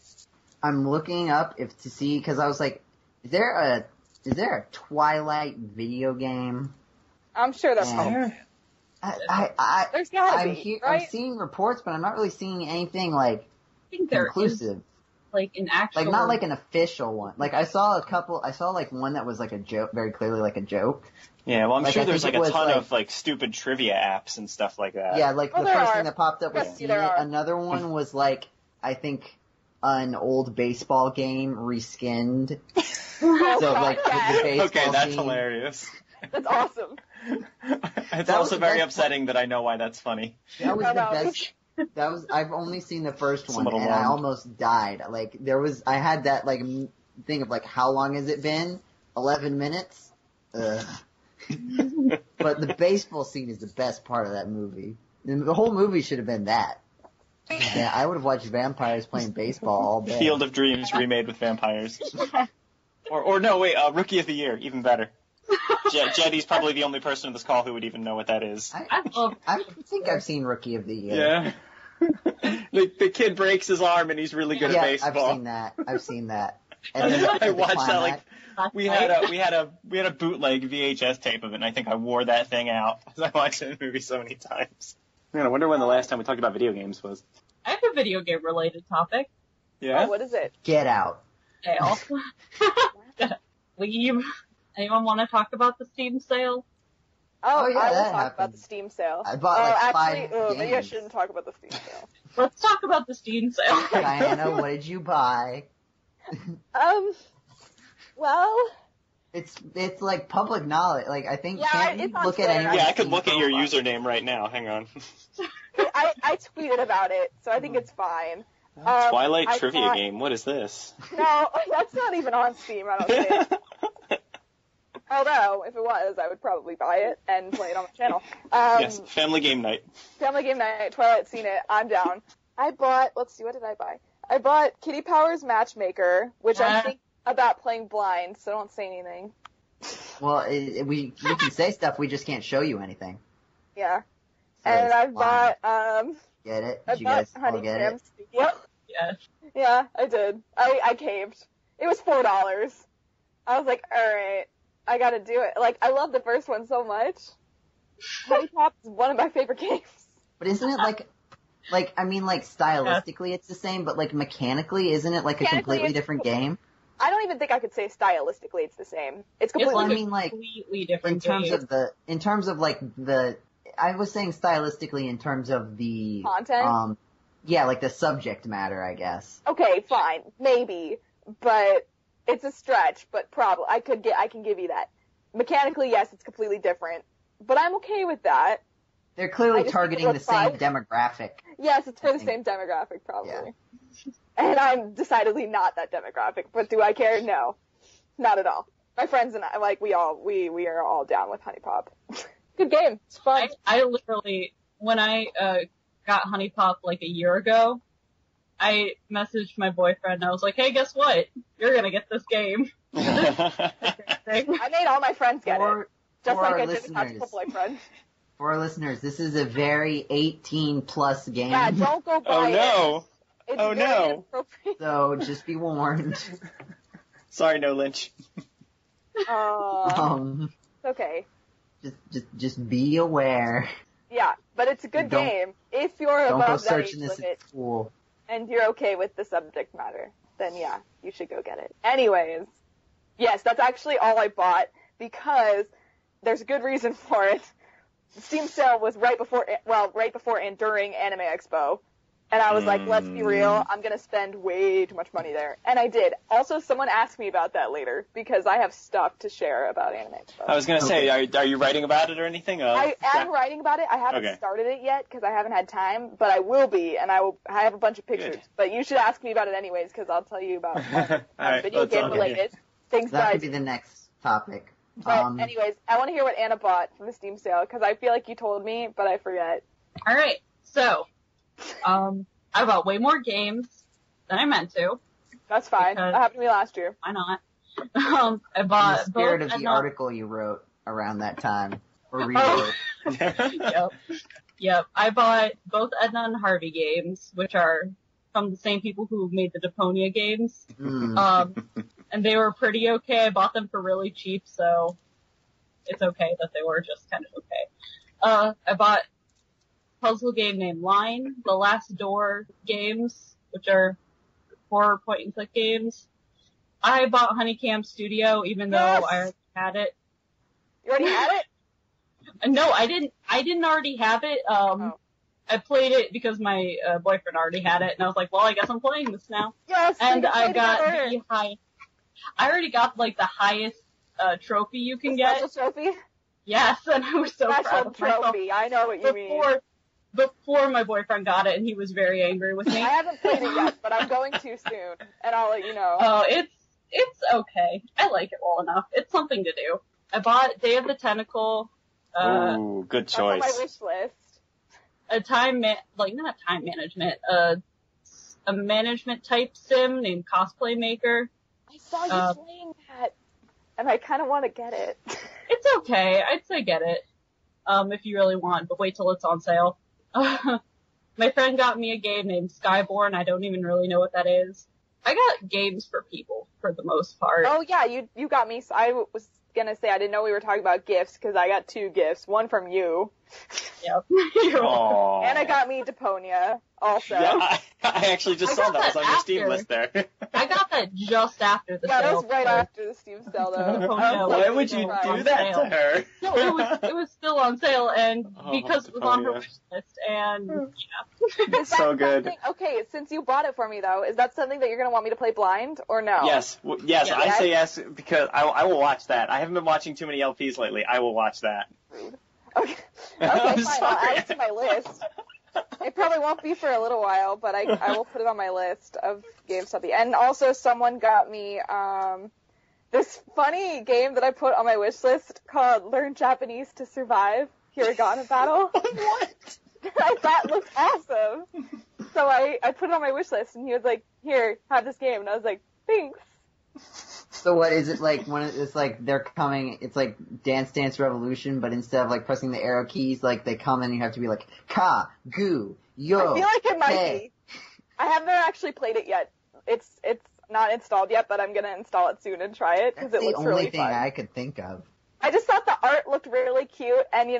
I'm looking up to see, because I was like, is there a Twilight video game? I'm sure there's And There's gotta be, right? I'm seeing reports, but I'm not really seeing anything like I think there conclusive. is like an actual, Like not like an official one. Like I saw like one that was like a joke, very clearly like a joke. Yeah, well, I'm Like, sure I there's think like it a ton was, of like stupid trivia apps and stuff like that. Yeah, like Oh, the there first are. thing that popped up was Yes, seeing there it. are. Another one was like, I think, an old baseball game reskinned. Oh, So God, like yes. the baseball Okay, that's team. hilarious. That's awesome. It's That also was very the- upsetting that I know why that's funny. That was I the know. best. I've only seen the first one, Somewhat and I alarmed. almost died. Like I had that like thing of like, how long has it been? 11 minutes. Ugh. But the baseball scene is the best part of that movie. And the whole movie should have been that. Yeah, I would have watched vampires playing baseball all day. Field of Dreams remade with vampires. Or no, wait, Rookie of the Year, even better. Jeddy's probably the only person in this call who would even know what that is. I think I've seen Rookie of the Year. Yeah. The kid breaks his arm and he's really good at baseball. I've seen that. And then I the watched that like Last we night. had a bootleg VHS tape of it, and I think I wore that thing out because I watched the movie so many times. Man, I wonder when the last time we talked about video games was. I have a video game related topic. Yeah. Oh, what is it? Get Out. Sale. Leave. Anyone want to talk about the Steam sale? Oh, yeah, I will that talk about happened. the Steam sale. I bought like actually, 5 maybe I games. shouldn't talk about the Steam sale. Let's talk about the Steam sale. Diana, what did you buy? Well, It's like public knowledge. Like I think Yeah, can't you it's on look at Twitter. anyone's Yeah, I could Steam look at your profile? username right now. Hang on. I tweeted about it, so I think it's fine. Twilight I trivia thought- game. What is this? No, that's not even on Steam, I don't think. Although, if it was, I would probably buy it and play it on my channel. Yes, family game night. Family Game Night, Twilight, seen it, I'm down. I bought, let's see, what did I buy? I bought Kitty Powers Matchmaker, which I'm thinking about playing blind, so don't say anything. Well, we can say stuff. We just can't show you anything. Yeah. So And it's I fine. bought, Get it? I Did you bought guys all Honey get Cram it? Studio. Yes. Yeah, I did. I caved. It was $4. I was like, alright, I gotta do it. Like, I love the first one so much. Honey Pop is one of my favorite games. But isn't it like I mean, like stylistically it's the same, but like mechanically, isn't it like a Mechanically, completely it's different game? I don't even think I could say stylistically it's the same. It's completely Well, I different. mean, like Completely in different terms game. of I was saying stylistically in terms of the Content? Yeah, like the subject matter, I guess. Okay, fine, maybe, but it's a stretch, but probably I can give you that. Mechanically, yes, it's completely different, but I'm okay with that. They're I clearly just targeting think the it same looks demographic. Yes, it's for I the think- same demographic, probably. And I'm decidedly not that demographic, but do I care? No. Not at all. My friends and I, like, we are all down with Honey Pop. Good game. It's fun. I literally, when I got Honey Pop like a year ago, I messaged my boyfriend and I was like, hey, guess what? You're gonna get this game. I made all my friends get it. Just for like our I did with Hot listeners. Couple friends. For our listeners, this is a very 18+ game. Yeah, don't go buy Oh it. no! It's Oh, very no. inappropriate. So just be warned. Sorry, no Lynch. Um, Okay. just be aware. Yeah, but it's a good Don't- game. If you're Don't go above that age searching this limit at school. and you're okay with the subject matter, then yeah, you should go get it. Anyways, yes, that's actually all I bought because there's a good reason for it. The Steam sale was right before and during Anime Expo. And I was like, let's be real, I'm gonna spend way too much money there. And I did. Also, someone asked me about that later, because I have stuff to share about Anime Expo. I was gonna say, are you writing about it or anything? I am writing about it. I haven't Okay. started it yet, because I haven't had time, but I will be, and I have a bunch of pictures. Good. But you should ask me about it anyways, because I'll tell you about Alright, video let's game all get related things that That I could be the next topic. But anyways, I want to hear what Anna bought from the Steam sale, because I feel like you told me, but I forget. Alright, so, I bought way more games than I meant to. That's fine. Because- That happened to me last year. Why not? I In bought the spirit both of the article you wrote around that time. or reload. Yep. I bought both Edna and Harvey games, which are from the same people who made the Deponia games. And they were pretty okay. I bought them for really cheap, so it's okay that they were just kind of okay. I bought a puzzle game named Line, The Last Door games, which are horror point-and-click games. I bought Honeycomb Studio, even though I already had it. You already had it? No, I didn't already have it. I played it because my boyfriend already had it, and I was like, well, I guess I'm playing this now. Yes, and I got the high. I already got like the highest trophy you can get. Special trophy? Yes, and I was so proud of myself. Trophy. I know what you mean. Before my boyfriend got it, and he was very angry with me. I haven't played it yet, but I'm going to soon, and I'll let you know. Oh, it's okay. I like it well enough. It's something to do. I bought Day of the Tentacle. Ooh, good choice. That's on my wish list. Not time management, a management type sim named Cosplay Maker. I saw you playing that, and I kind of want to get it. It's okay. I'd say get it, if you really want, but wait till it's on sale. My friend got me a game named Skyborn. I don't even really know what that is. I got games for people, for the most part. Oh yeah, you got me. I was gonna say, I didn't know we were talking about gifts, because I got 2 gifts. One from you. Yep. And I got me Deponia, also. Yeah, I actually just saw that. It was on your Steam list there. I got that just after the sale. Yeah, that was right after the Steam sale, though. Why would you do that to her? No, it was still on sale, and because it was on her wish list, and yeah. Is that so good. Okay, since you bought it for me, though, is that something that you're going to want me to play blind, or no? Yes, I say yes, because I will watch that. I haven't been watching too many LPs lately. I will watch that. Rude. Okay, fine, sorry. I'll add it to my list. It probably won't be for a little while, but I will put it on my list of games to be. And also, someone got me this funny game that I put on my wish list called Learn Japanese to Survive Hiragana Battle. What? I thought looked awesome. So I put it on my wish list, and he was like, here, have this game. And I was like, thanks. So what is it like when it's like they're coming, it's like Dance Dance Revolution, but instead of like pressing the arrow keys, like they come and you have to be like, ka, gu, yo, I feel like it might be. I haven't actually played it yet. It's not installed yet, but I'm gonna install it soon and try it, because it looks really fun. That's the only thing I could think of. I just thought the art looked really cute, and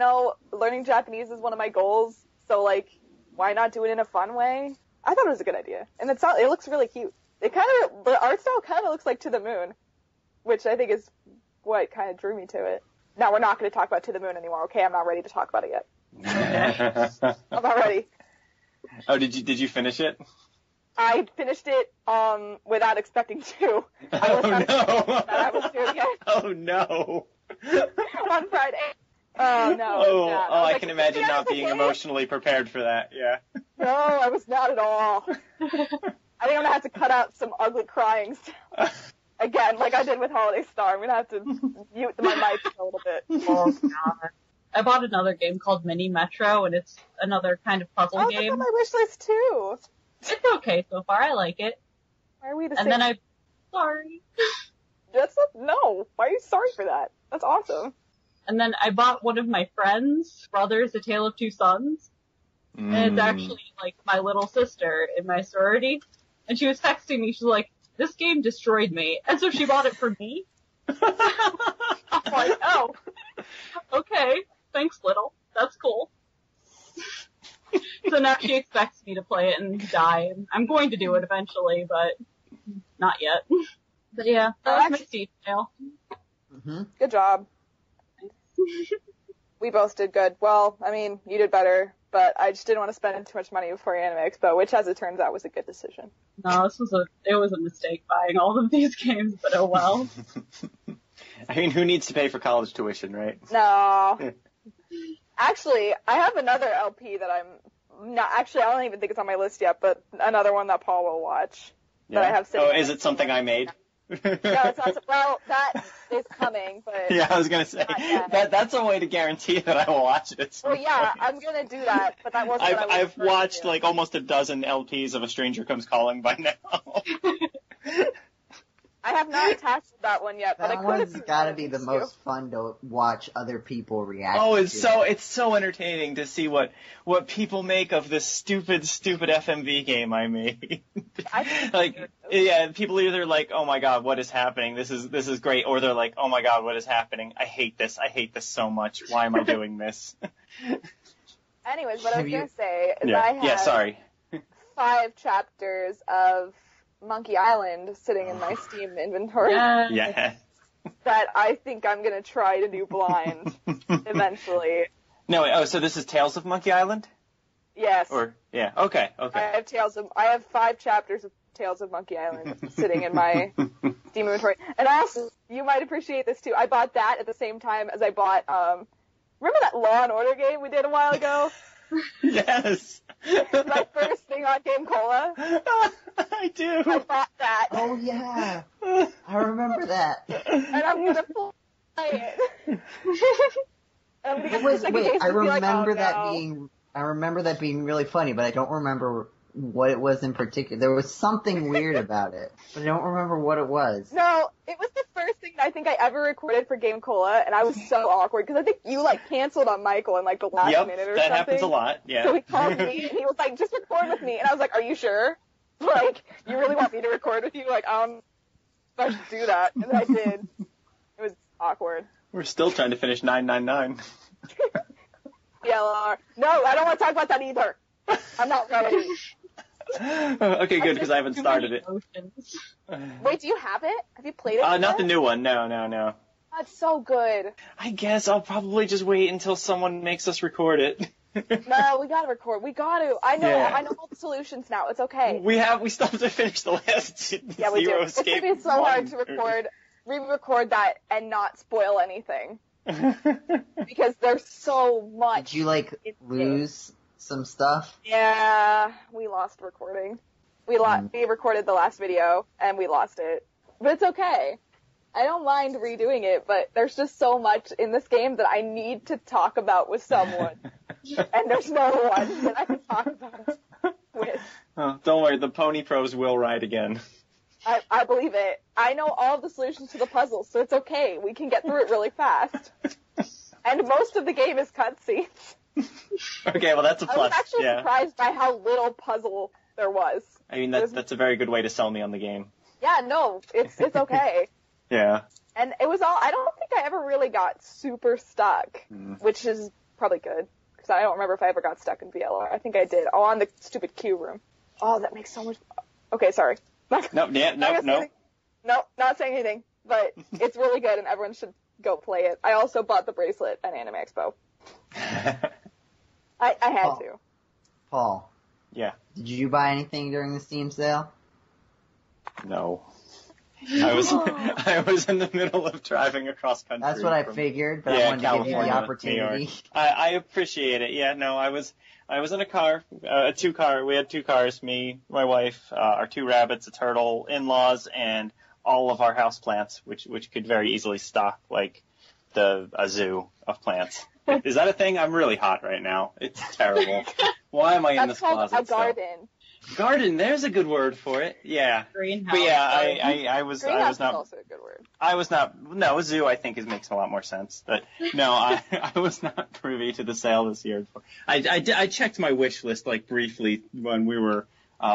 learning Japanese is one of my goals, so like, why not do it in a fun way? I thought it was a good idea. And it looks really cute. The art style kind of looks like To the Moon, which I think is what kind of drew me to it. Now, we're not going to talk about To the Moon anymore, okay? I'm not ready to talk about it yet. I'm not ready. Oh, did you finish it? I finished it without expecting to. I was doing it. Oh, no. On Friday. Oh, no. Oh, I can imagine not being emotionally prepared for that, yeah. No, I was not at all. I think I'm going to have to cut out some ugly crying again, like I did with Holiday Star. I'm going to have to mute my mic a little bit. Oh, God. I bought another game called Mini Metro, and it's another kind of puzzle game. That's on my wish list, too. It's okay so far. I like it. Why are we the same? And then sorry. No. Why are you sorry for that? That's awesome. And then I bought one of my friends' brothers, A Tale of Two Sons. And it's actually, like, my little sister in my sorority. And she was texting me, she's like, this game destroyed me. And so she bought it for me. I'm like, oh, okay. Thanks, little. That's cool. So now she expects me to play it and die. And I'm going to do it eventually, but not yet. But yeah, that was my Steam sale. Mm-hmm. Good job. We both did good. Well, I mean, you did better, but I just didn't want to spend too much money before Anime Expo, which, as it turns out, was a good decision. No, it was a mistake buying all of these games, but oh well. I mean, who needs to pay for college tuition, right? No. Actually, I have another LP that I'm not, actually, I don't even think it's on my list yet, but another one that Paul will watch. Yeah. That I have sitting. Oh, is it something I made? No, it's not. Well, that is coming, but yeah, I was gonna say that's a way to guarantee that I will watch it. Well, yeah, I'm gonna do that, but that wasn't. I've watched like almost a dozen LPs of A Stranger Comes Calling by now. I have not tackled that one yet, but That I one's could have. gotta be the most fun to watch other people react Oh, to. it's so entertaining to see what people make of this stupid FMV game I made. Like, yeah, people either like, oh my god, what is happening? This is great, or they're like, oh my god, what is happening? I hate this so much. Why am I doing this? Anyways, what I was gonna say is yeah. I have Yeah, sorry. 5 chapters of Monkey Island sitting in my Steam inventory Yeah. that I think I'm gonna try to do blind eventually. No, wait, so this is Tales of Monkey Island? Yes. Yeah, okay. I have 5 chapters of Tales of Monkey Island sitting in my Steam inventory. And also, you might appreciate this too. I bought that at the same time as I bought, remember that Law and Order game we did a while ago? Yes. My first thing on GameCola. I do. I bought that. Oh yeah, I remember that. And I'm gonna play it. I'm gonna get the second game I and be like, remember oh, I remember that being really funny, but I don't remember what it was in particular. There was something weird about it, but I don't remember what it was. No, it was the first thing that I think I ever recorded for GameCola, and I was so awkward, because I think you, canceled on Michael in, the last minute or something. That happens a lot, yeah. So he called me, and he was like, just record with me, and I was like, are you sure? You really want me to record with you? I should do that, and I did. It was awkward. We're still trying to finish 999. DLR. No, I don't want to talk about that either. I'm not ready. Okay, good, because I haven't started it. Wait, do you have it? Have you played it? Not the new one. No. That's so good. I guess I'll probably just wait until someone makes us record it. No, we gotta record. We gotta. I know Yeah. all the solutions now. It's okay. We still have to finish the last Yeah, we do. Zero It's Escape. gonna be so hard to re-record that and not spoil anything. Because there's so much. Did you lose some stuff? Yeah, we lost recording. We recorded the last video and we lost it. But it's okay. I don't mind redoing it, but there's just so much in this game that I need to talk about with someone. And there's no one that I can talk about it with. Oh, don't worry, the Pony Pros will ride again. I believe it. I know all of the solutions to the puzzle, so it's okay. We can get through it really fast. And most of the game is cutscenes. Okay, well that's a plus. I was actually surprised by how little puzzle there was. I mean, that's a very good way to sell me on the game. Yeah, no, it's okay. Yeah. And it was I don't think I ever really got super stuck, which is probably good. Because I don't remember if I ever got stuck in VLR. I think I did. Oh, on the stupid queue room. Oh, that makes so much... Okay, sorry. No. No, not saying anything. But it's really good and everyone should go play it. I also bought the bracelet at Anime Expo. I had to. Paul. Yeah. Did you buy anything during the Steam sale? No. I was in the middle of driving across country. That's what I figured, but I wanted to give you the opportunity. I appreciate it. Yeah, no, I was in a car, we had 2 cars, me, my wife, our 2 rabbits, a turtle, in-laws, and all of our house plants, which could very easily stock a zoo of plants. Is that a thing? I'm really hot right now. It's terrible. Why am I in this closet? That's called a garden. Garden, there's a good word for it. Yeah. Greenhouse. But yeah, I was not. Is also a good word. No, a zoo I think makes a lot more sense. But no, I was not privy to the sale this year. I checked my wish list briefly when we were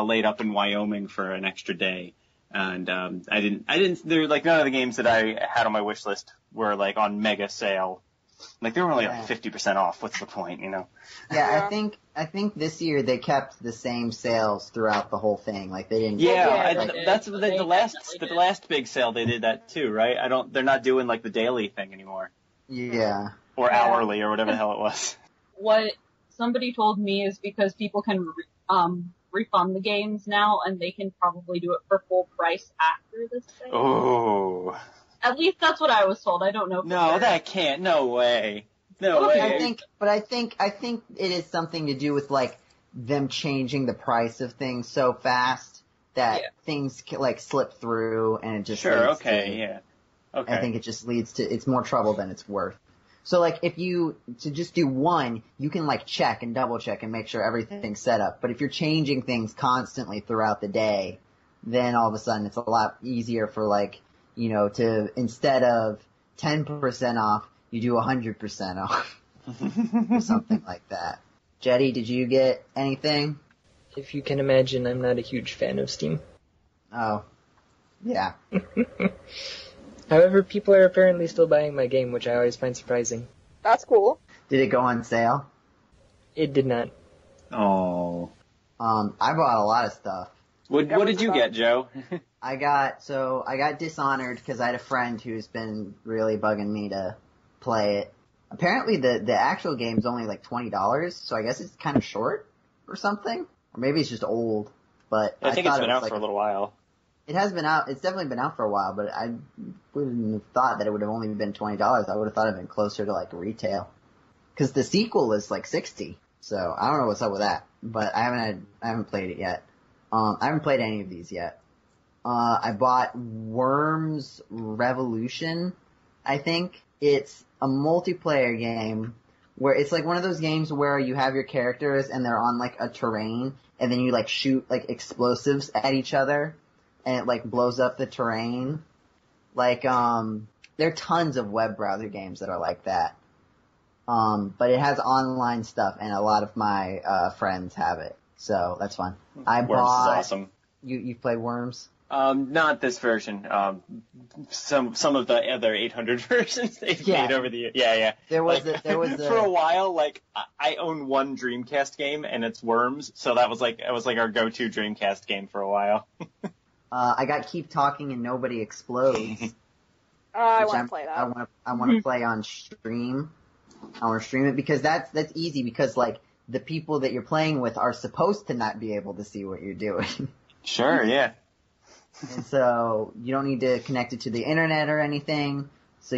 laid up in Wyoming for an extra day. And I didn't there none of the games that I had on my wish list were on mega sale. They were only 50% off. What's the point, you know? Yeah, I think this year they kept the same sales throughout the whole thing. They didn't. Yeah, that's the last big sale they did that too, right? They're not doing the daily thing anymore. Yeah. Or hourly or whatever the hell it was. What somebody told me is because people can refund the games now, and they can probably do it for full price after this sale. Oh. At least that's what I was told. I don't know. No, that can't. No way. No way. I think it is something to do with them changing the price of things so fast that things slip through and it just Okay. I think it just leads to it's more trouble than it's worth. So if you to just do one, you can check and double check and make sure everything's set up. But if you're changing things constantly throughout the day, then all of a sudden it's a lot easier for like, to, instead of 10% off, you do 100% off. Or something like that. Jeddy, did you get anything? If you can imagine, I'm not a huge fan of Steam. Oh. Yeah. However, people are apparently still buying my game, which I always find surprising. That's cool. Did it go on sale? It did not. Oh. I bought a lot of stuff. What did you get, Joe? I got Dishonored because I had a friend who's been really bugging me to play it. Apparently the actual game's only like $20, so I guess it's kind of short or something. Or maybe it's just old, but I think it's been out like for a little while. It has been out, it's definitely been out for a while, but I wouldn't have thought that it would have only been $20. I would have thought it would have been closer to like retail. Cause the sequel is like $60, so I don't know what's up with that, but I haven't played it yet. I haven't played any of these yet. I bought Worms Revolution, I think. It's a multiplayer game where it's like one of those games where you have your characters and they're on like a terrain and then you like shoot like explosives at each other and it like blows up the terrain. Like, there are tons of web browser games that are like that. But it has online stuff and a lot of my, friends have it. So that's fun. Worms is awesome. You've played Worms? Not this version. Some of the other 800 versions they've made over the years. Yeah. There was for a while, like, I own one Dreamcast game and it's Worms, so it was like our go-to Dreamcast game for a while. I got Keep Talking and Nobody Explodes. I want to play that. I want to play on stream. I want to stream it because that's easy because like the people that you're playing with are supposed to not be able to see what you're doing. Sure, yeah. And so you don't need to connect it to the internet or anything. So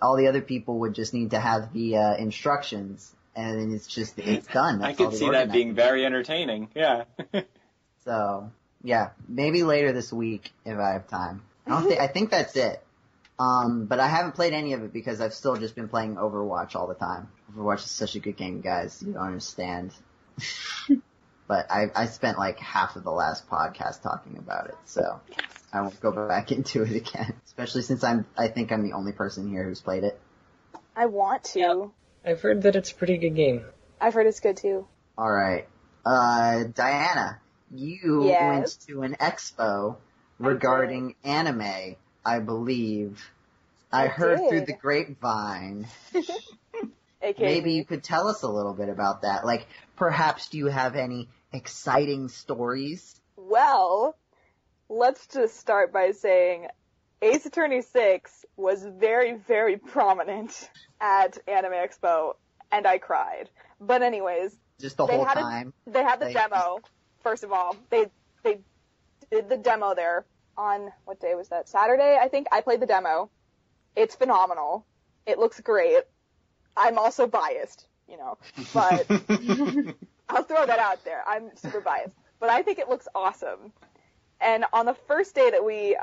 all the other people would just need to have the instructions, and then it's done. I could see that being very entertaining. Yeah. So yeah, maybe later this week if I have time. I think that's it. But I haven't played any of it because I've still just been playing Overwatch all the time. Overwatch is such a good game, guys. You don't understand. But I spent like half of the last podcast talking about it, so I won't go back into it again. Especially since I think I'm the only person here who's played it. I want to. Yep. I've heard that it's a pretty good game. I've heard it's good too. Alright. Diana, you went to an expo regarding anime, I believe. I heard did. through the grapevine. Maybe you could tell us a little bit about that. Like, perhaps do you have any exciting stories? Well, let's just start by saying Ace Attorney 6 was very, very prominent at Anime Expo, and I cried. But anyways, just the whole time. They had the demo, first of all. They did the demo there on, what day was that? Saturday, I think. I played the demo. It's phenomenal. It looks great. I'm also biased, but I'll throw that out there. I'm super biased, but I think it looks awesome. And on the first day that we,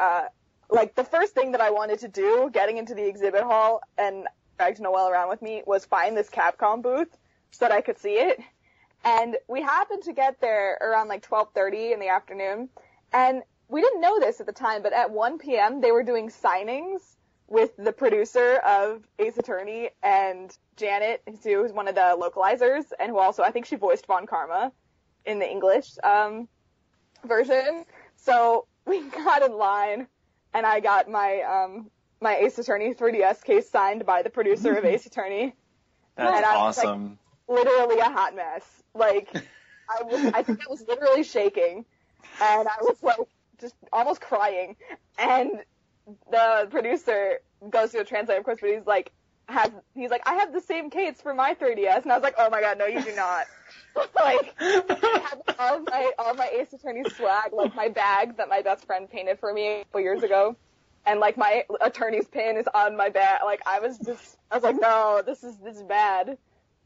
the first thing that I wanted to do, getting into the exhibit hall and dragged Noelle around with me, was find this Capcom booth so that I could see it. And we happened to get there around 12:30 in the afternoon, and we didn't know this at the time, but at 1 p.m. they were doing signings with the producer of Ace Attorney and Janet, who is one of the localizers, and who also, I think she voiced Von Karma in the English version. So we got in line, and I got my my Ace Attorney 3DS case signed by the producer of Ace Attorney. That's awesome. Literally a hot mess. I think I was literally shaking, and I was just almost crying, and the producer goes to a translator, of course, but he's like, I have the same case for my 3DS, and I was like, oh my god, no, you do not. I have all my Ace Attorney swag, my bag that my best friend painted for me a couple years ago, and my attorney's pin is on my bag. I was like, no, this is bad.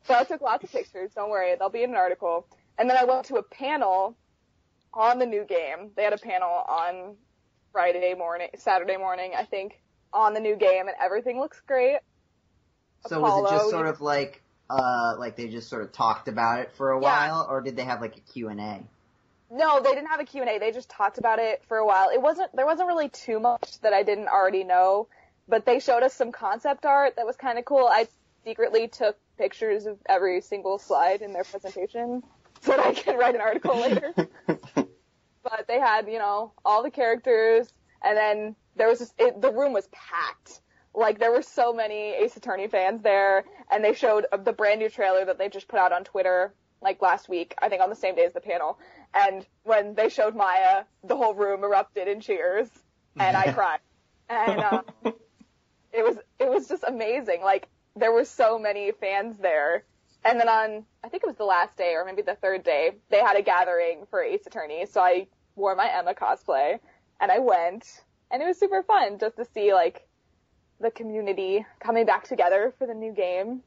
So I took lots of pictures. Don't worry, they'll be in an article. And then I went to a panel on the new game. They had a panel on Saturday morning, I think, on the new game, and everything looks great. So was it just sort of like they just sort of talked about it for a while, or did they have a Q&A? No, they didn't have a Q&A. They just talked about it for a while. There wasn't really too much that I didn't already know, but they showed us some concept art that was kind of cool. I secretly took pictures of every single slide in their presentation so that I could write an article later. But they had, all the characters, and then there was the room was packed. Like, there were so many Ace Attorney fans there, and they showed the brand new trailer that they just put out on Twitter, like, last week, I think on the same day as the panel. And when they showed Maya, the whole room erupted in cheers, and I cried. And it was just amazing. Like, there were so many fans there. And then on, I think it was the last day, or maybe the third day, they had a gathering for Ace Attorney, so I wore my Emma cosplay, and I went, and it was super fun just to see, like, the community coming back together for the new game.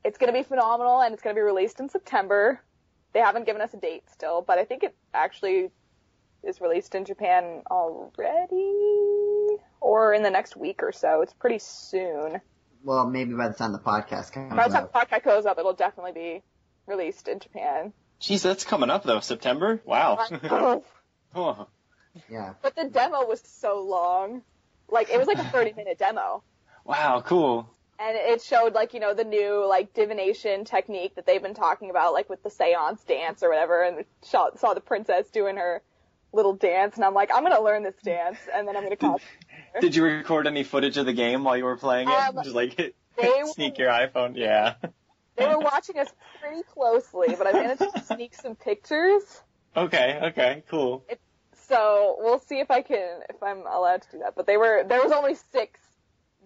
It's going to be phenomenal, and it's going to be released in September. They haven't given us a date still, but I think it actually is released in Japan already, or in the next week or so. It's pretty soon. Well, maybe by the time the podcast comes out. By the time the podcast goes up, it'll definitely be released in Japan. Jeez, that's coming up, though. September? Wow. Oh. Yeah. But the demo was so long. Like, it was like a 30-minute demo. Wow, cool. And it showed, like, the new, like, divination technique that they've been talking about, like, with the seance dance or whatever, and saw the princess doing her little dance, and I'm like, I'm gonna learn this dance, and then I'm gonna cosplay her. Did you record any footage of the game while you were playing it? Just, like, sneak your iPhone? Yeah. They were watching us pretty closely, but I managed to sneak some pictures. Okay, cool. So, we'll see if I'm allowed to do that, but there was only 6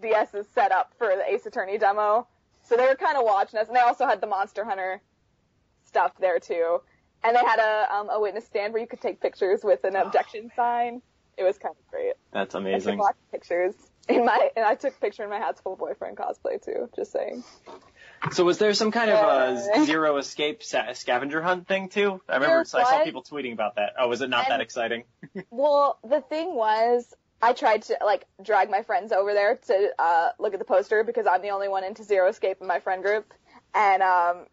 DS's set up for the Ace Attorney demo, so they were kind of watching us, and they also had the Monster Hunter stuff there too, and they had a witness stand where you could take pictures with an objection sign. It was kind of great. That's amazing. I took lots of pictures and I took a picture in my Hats Full Boyfriend cosplay too, just saying. So was there some kind of a zero escape scavenger hunt thing too? I remember I saw people tweeting about that. Oh, was it not that exciting? Well, the thing was, I tried to, like, drag my friends over there to look at the poster because I'm the only one into Zero Escape in my friend group. And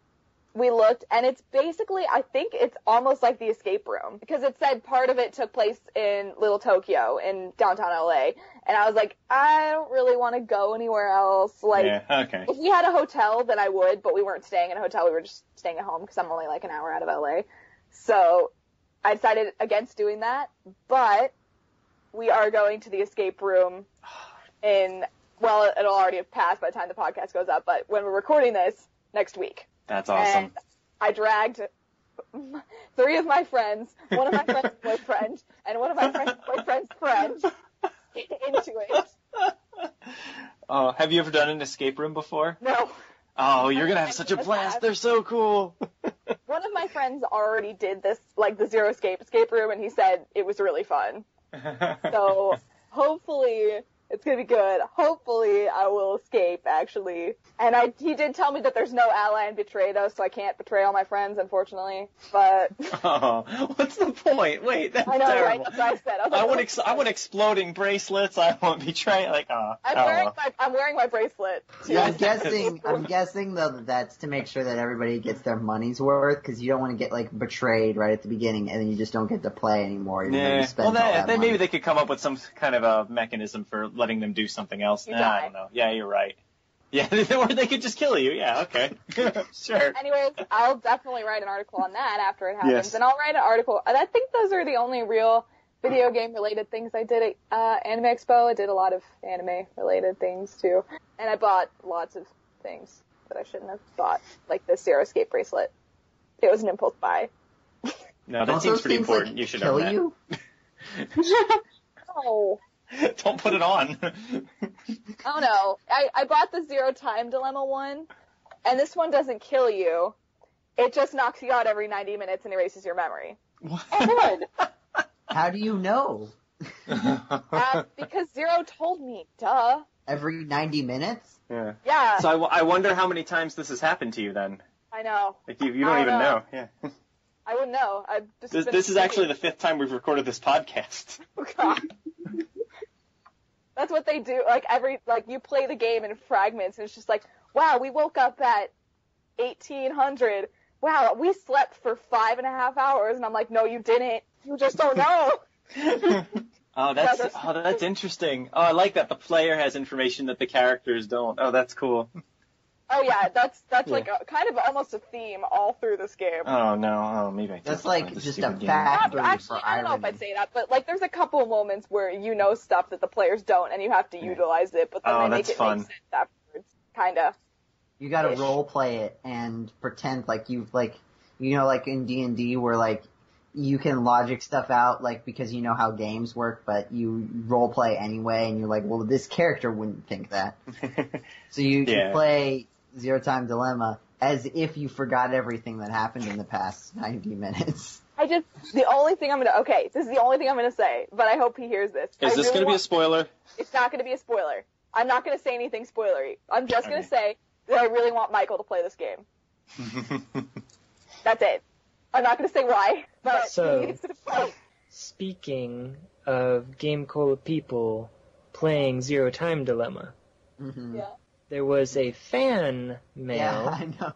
we looked, and it's basically, I think it's almost like the escape room because it said part of it took place in Little Tokyo in downtown LA. And I was like, I don't really want to go anywhere else. Like, if we had a hotel, then I would, but we weren't staying in a hotel. We were just staying at home because I'm only like an hour out of LA. So I decided against doing that, but we are going to the escape room it'll already have passed by the time the podcast goes up, but when we're recording this, next week. That's awesome. And I dragged 3 of my friends, one of my friend's boyfriend, and one of my friend's boyfriend's friend into it. Oh, have you ever done an escape room before? No. Oh, you're going to have such a blast. They're so cool. One of my friends already did this, like the Zero Escape room, and he said it was really fun. So hopefully it's going to be good. Hopefully I will escape, actually. And he did tell me that there's no ally and betray, though, so I can't betray all my friends, unfortunately. But oh, what's the point? Wait, that's terrible. Right? That's what I said. I want exploding bracelets. I want betray. Like, I'm wearing my bracelet. Yeah, I'm guessing though that's to make sure that everybody gets their money's worth, because you don't want to get like betrayed right at the beginning and then you just don't get to play anymore. Maybe they could come up with some kind of a mechanism for letting them do something else. I don't know. Yeah, you're right. Yeah, or they could just kill you. Yeah, okay. Sure. Anyways, I'll definitely write an article on that after it happens. Yes. And I'll write an article. I think those are the only real video game related things I did at Anime Expo. I did a lot of anime related things too. And I bought lots of things that I shouldn't have bought, like the Zero Escape bracelet. It was an impulse buy. No, that seems pretty important. Like, you should know that. You? No. Don't put it on. Oh no. I bought the Zero Time Dilemma one, and this one doesn't kill you. It just knocks you out every 90 minutes and erases your memory. What? Oh, good. How do you know? Because Zero told me, duh. Every 90 minutes? Yeah. Yeah. So I wonder how many times this has happened to you then. I know. Like you don't even know. Yeah. I wouldn't know. This is actually the 5th time we've recorded this podcast. Oh god. That's what they do. Like you play the game in fragments, and it's just like, wow, we woke up at 1800, wow, we slept for 5.5 hours. And I'm like, no, you didn't. You just don't know. Oh, that's interesting. Oh, I like that. The player has information that the characters don't. Oh, that's cool. Oh yeah, that's like kind of almost a theme all through this game. Oh no, maybe that's like just a factory Actually, for I don't know if irony. I'd say that, but like there's a couple of moments where you know stuff that the players don't, and you have to utilize it, but then they make it make sense afterwards, kinda. You gotta role play it and pretend like you've like, you know, like in D&D where like you can logic stuff out like because you know how games work, but you role play anyway, and you're like, well, this character wouldn't think that. So you play Zero Time Dilemma as if you forgot everything that happened in the past 90 minutes. this is the only thing I'm gonna say, but I hope he hears this. Is this gonna be a spoiler? It's not gonna be a spoiler. I'm not gonna say anything spoilery. I'm just gonna say that I really want Michael to play this game. That's it. I'm not gonna say why, but he needs to play. Speaking of GameCola people playing Zero Time Dilemma, Yeah. there was a fan mail. Yeah, I know.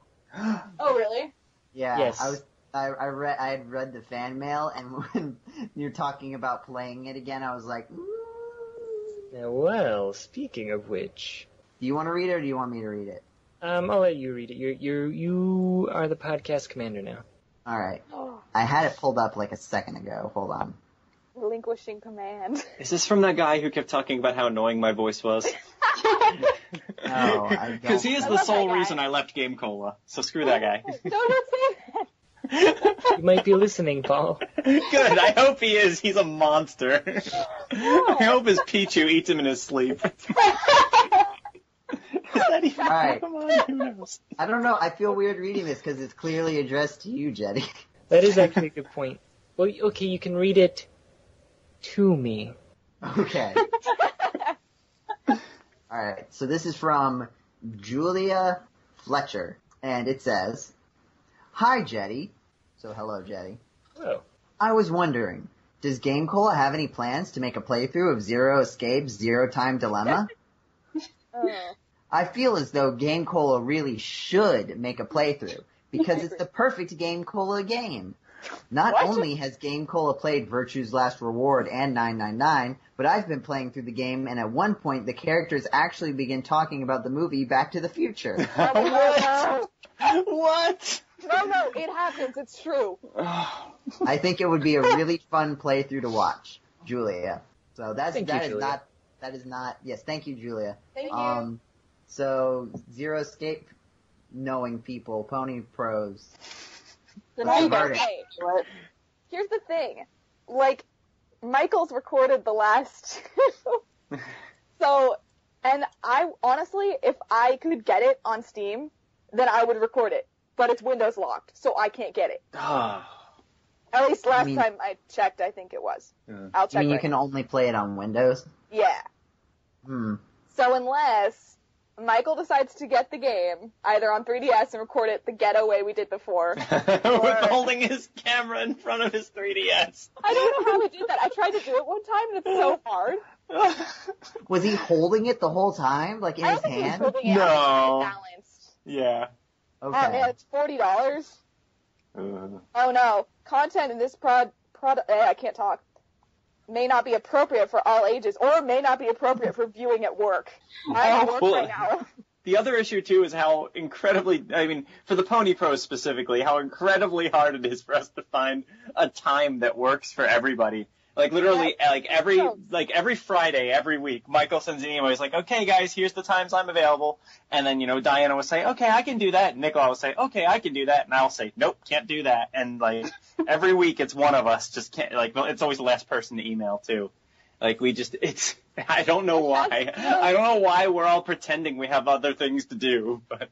Oh, really? Yeah, Yes. I had read the fan mail, and when you're talking about playing it again, I was like, Now, well, speaking of which, do you want to read it or do you want me to read it? I'll let you read it. You are the podcast commander now. All right. I had it pulled up like a second ago. Hold on. Relinquishing command. Is this from that guy who kept talking about how annoying my voice was? No, I don't. Because he is the sole reason I left GameCola. So screw that guy. Don't say that. You might be listening, Paul. Good. I hope he is. He's a monster. I hope his Pichu eats him in his sleep. All right. Come on, who knows? I don't know. I feel weird reading this because it's clearly addressed to you, Jeddy. That is actually a good point. Well, okay, you can read it to me. Okay. All right. So this is from Julia Fletcher, and it says, "Hi, Jeddy." So hello, Jeddy. Oh. I was wondering, does GameCola have any plans to make a playthrough of Zero Escape, Zero Time Dilemma? I feel as though GameCola really should make a playthrough, because it's the perfect GameCola game. Not only has GameCola played Virtue's Last Reward and 999, but I've been playing through the game, and at one point the characters actually begin talking about the movie Back to the Future. What? No, it happens. It's true. I think it would be a really fun playthrough to watch, Julia. So that is not. Yes, thank you, Julia. Thank you. So Zero Escape, knowing people, Pony Pros. Okay. Here's the thing. Like, Michael's recorded the last So, and I, honestly, if I could get it on Steam, then I would record it. But it's Windows locked, so I can't get it. At least last time I checked, I think it was. I'll check. You can only play it on Windows? Yeah. So unless Michael decides to get the game, either on 3DS and record it the ghetto way we did before. With holding his camera in front of his 3DS. I don't know how he did that. I tried to do it one time and it's so hard. Was he holding it the whole time? Like in his hand? He was holding it. No. I think it balanced. Yeah. Okay. Oh man, it's $40. Oh no. Content in this I can't talk. May not be appropriate for all ages, or may not be appropriate for viewing at work. I'm at work right now. The other issue, too, is how incredibly, for the Pony Pros specifically, how incredibly hard it is for us to find a time that works for everybody. Like, literally, every Friday, every week, Michael sends an email. He's like, okay, guys, here's the times I'm available. And then, Diana will say, okay, I can do that. And Nicola will say, okay, I can do that. And I'll say, nope, can't do that. And, every week it's one of us just can't, it's always the last person to email, too. I don't know why. I don't know why we're all pretending we have other things to do, but.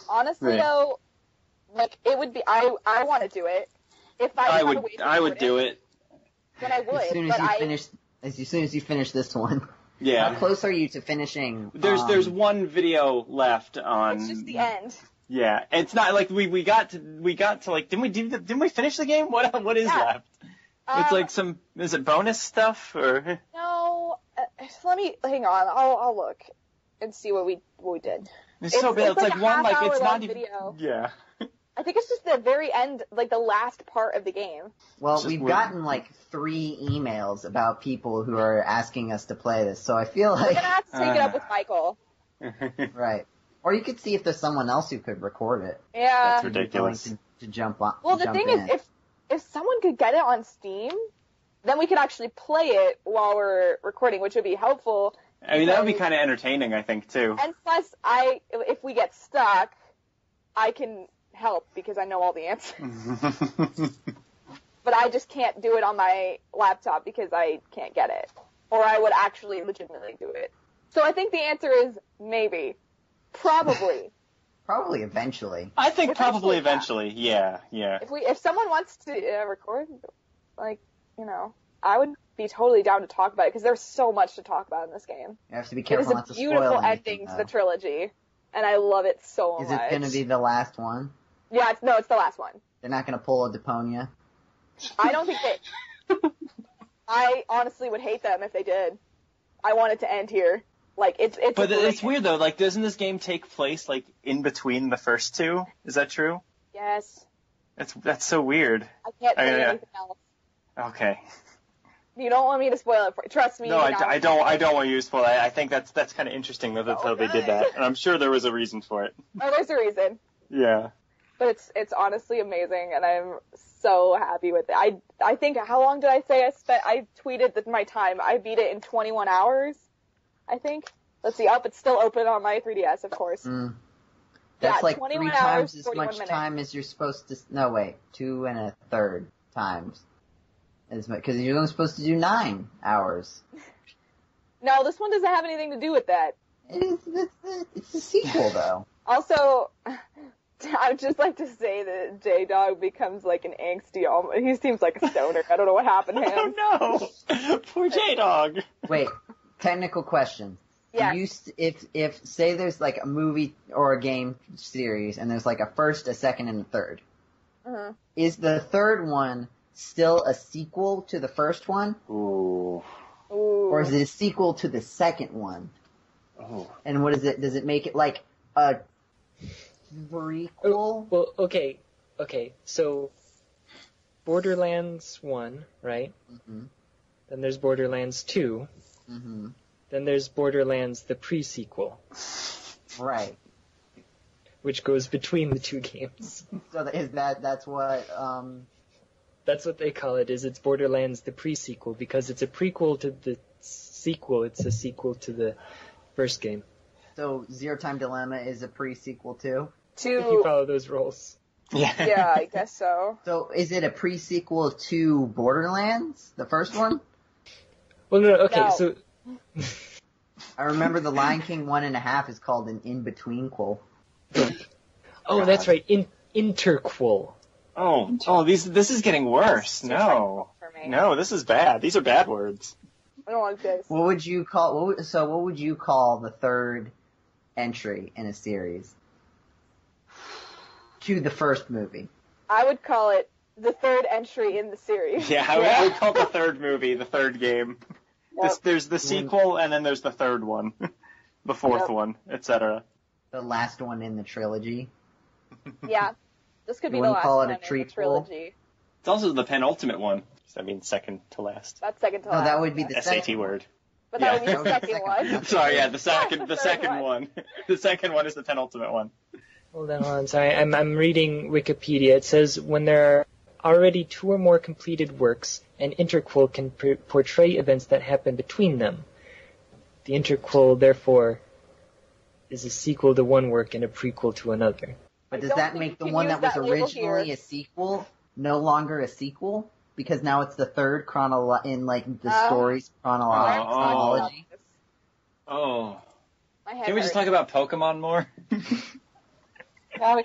Honestly, though, it would be, I want to do it. If I would do it. Then I would. As soon as you finish this one. Yeah. How close are you to finishing? There's one video left on. It's just the end. Yeah, it's not like we got to didn't we finish the game? What is left? It's is it bonus stuff or? No, let me hang on. I'll look and see what we did. It's so bad. It's like one it's not even video. Yeah. I think it's just the very end, like the last part of the game. Well, we've gotten like 3 emails about people who are asking us to play this, so I feel like... We're gonna have to take it up with Michael. Right. Or you could see if there's someone else who could record it. Yeah. That's ridiculous. To jump on. Well, the thing is, if someone could get it on Steam, then we could actually play it while we're recording, which would be helpful. I mean, that would be kind of entertaining, I think, too. And plus, if we get stuck, I can help because I know all the answers. But I just can't do it on my laptop because I can't get it. Or I would actually legitimately do it. So I think the answer is maybe. Probably. Probably eventually. I think probably eventually. Yeah. If someone wants to record, like, you know, I would be totally down to talk about it because there's so much to talk about in this game. You have to be careful not to spoil anything. It is a beautiful ending to the trilogy, and I love it so much. Is it going to be the last one? Yeah, it's the last one. They're not going to pull a Deponia? I don't think they... I honestly would hate them if they did. I want it to end here. Like, it's weird, though. Like, doesn't this game take place, like, in between the first 2? Is that true? Yes. That's so weird. I can't say anything else. Okay. You don't want me to spoil it for you. Trust me. No, I don't want you to spoil it. I think that's kind of interesting that they did that. And I'm sure there was a reason for it. Oh, there's a reason. Yeah. But it's honestly amazing, and I'm so happy with it. I think, how long did I say I spent? I tweeted my time. I beat it in 21 hours, I think. Let's see. It's still open on my 3DS, of course. That's yeah, like 21 3 hours, times as much minutes. time as you're supposed to... No, wait. 2 1/3 times. Because you're only supposed to do 9 hours. No, this one doesn't have anything to do with that. It's a sequel, though. Also, I would just like to say that J-Dog becomes like an angsty, he seems like a stoner. I don't know what happened to him. Oh no! Poor J-Dog. Wait, technical question. Yeah. If say there's like a movie or a game series and there's like a first, a second, and a third, is the third one still a sequel to the first one? Ooh. Or is it a sequel to the second one? Oh. And what is it? Does it make it like a prequel? Oh, well, okay. So Borderlands 1, right? Mm-hmm. Then there's Borderlands 2. Mm-hmm. Then there's Borderlands the pre-sequel. Right. Which goes between the 2 games. So that's what That's what they call it, it's Borderlands the pre-sequel, because it's a prequel to the sequel, it's a sequel to the first game. So Zero Time Dilemma is a pre-sequel too? If you follow those rules. Yeah, I guess so. So is it a pre-sequel to Borderlands, the first one? Well, no, okay, No. so... I remember the Lion King 1.5 is called an in-between-quel. Oh, that's right, interquel. Oh, this is getting worse. No, this is bad. These are bad words. I don't like this. What would you call the third entry in a series to the first movie? I would call it the third entry in the series. Yeah, I would call the third movie the third game. Yep. There's the sequel, and then there's the third one, the fourth one, etc. The last one in the trilogy. Yeah, this could be You the wouldn't last call it one a in the treatful? trilogy. It's also the penultimate one. I mean, second to last. That's second to last. No, that would be the SAT second word. But that Yeah. would be the second one. Sorry, yeah, the second Third one. The second one is the penultimate one. Hold on, sorry, I'm reading Wikipedia. It says, when there are already 2 or more completed works, an interquel can portray events that happen between them. The interquel, therefore, is a sequel to one work and a prequel to another. But does that make the one that was originally a sequel no longer a sequel? Because now it's the third in like the story's chronology. Oh. My head Can we just hurts. talk about Pokemon more? I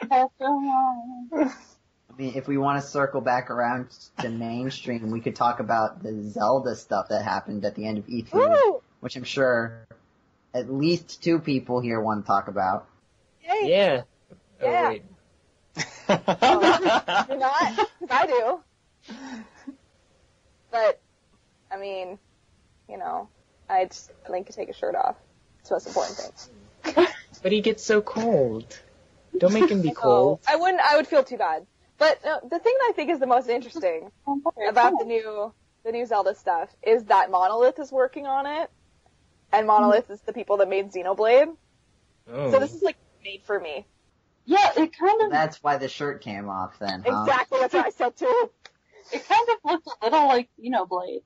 mean, if we want to circle back around to mainstream, we could talk about the Zelda stuff that happened at the end of E3, Woo! which I'm sure at least 2 people here want to talk about. Yay. Yeah. Yeah. Oh, wait. You're not? 'Cause I do. But, I mean, you know, Link can take his shirt off. It's the most important thing. But he gets so cold. Don't make him be cold. I wouldn't. I would feel too bad. But the thing that I think is the most interesting about the new Zelda stuff is that Monolith is working on it, and Monolith is the people that made Xenoblade. Oh. So this is like made for me. Yeah, it kind of. That's why the shirt came off then, huh? Exactly, that's what I said too. It kind of looks a little like Xenoblade.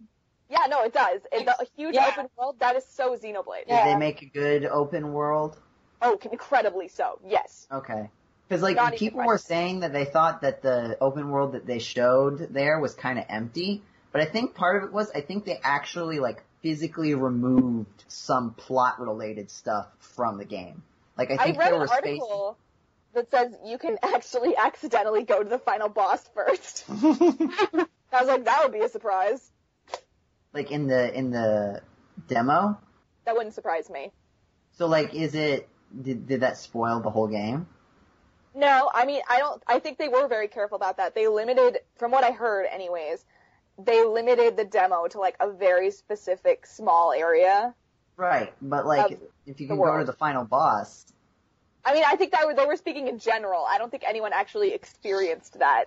Yeah, no, it does. A huge Yeah. open world, that is so Xenoblade. Did they make a good open world? Oh, incredibly so, yes. Okay. Because, like, Not even people were question. saying that they thought that the open world that they showed there was kind of empty, but I think part of it was, I think they actually, like, physically removed some plot-related stuff from the game. Like, I think read there an were article that says you can actually accidentally go to the final boss first. I was like, that would be a surprise. like, in the demo? That wouldn't surprise me. So, like, did that spoil the whole game? No, I mean, I think they were very careful about that. They limited, from what I heard anyways, they limited the demo to, like, a very specific small area. Right, but, like, if you can go to the final boss... I mean, I think they were speaking in general. I don't think anyone actually experienced that.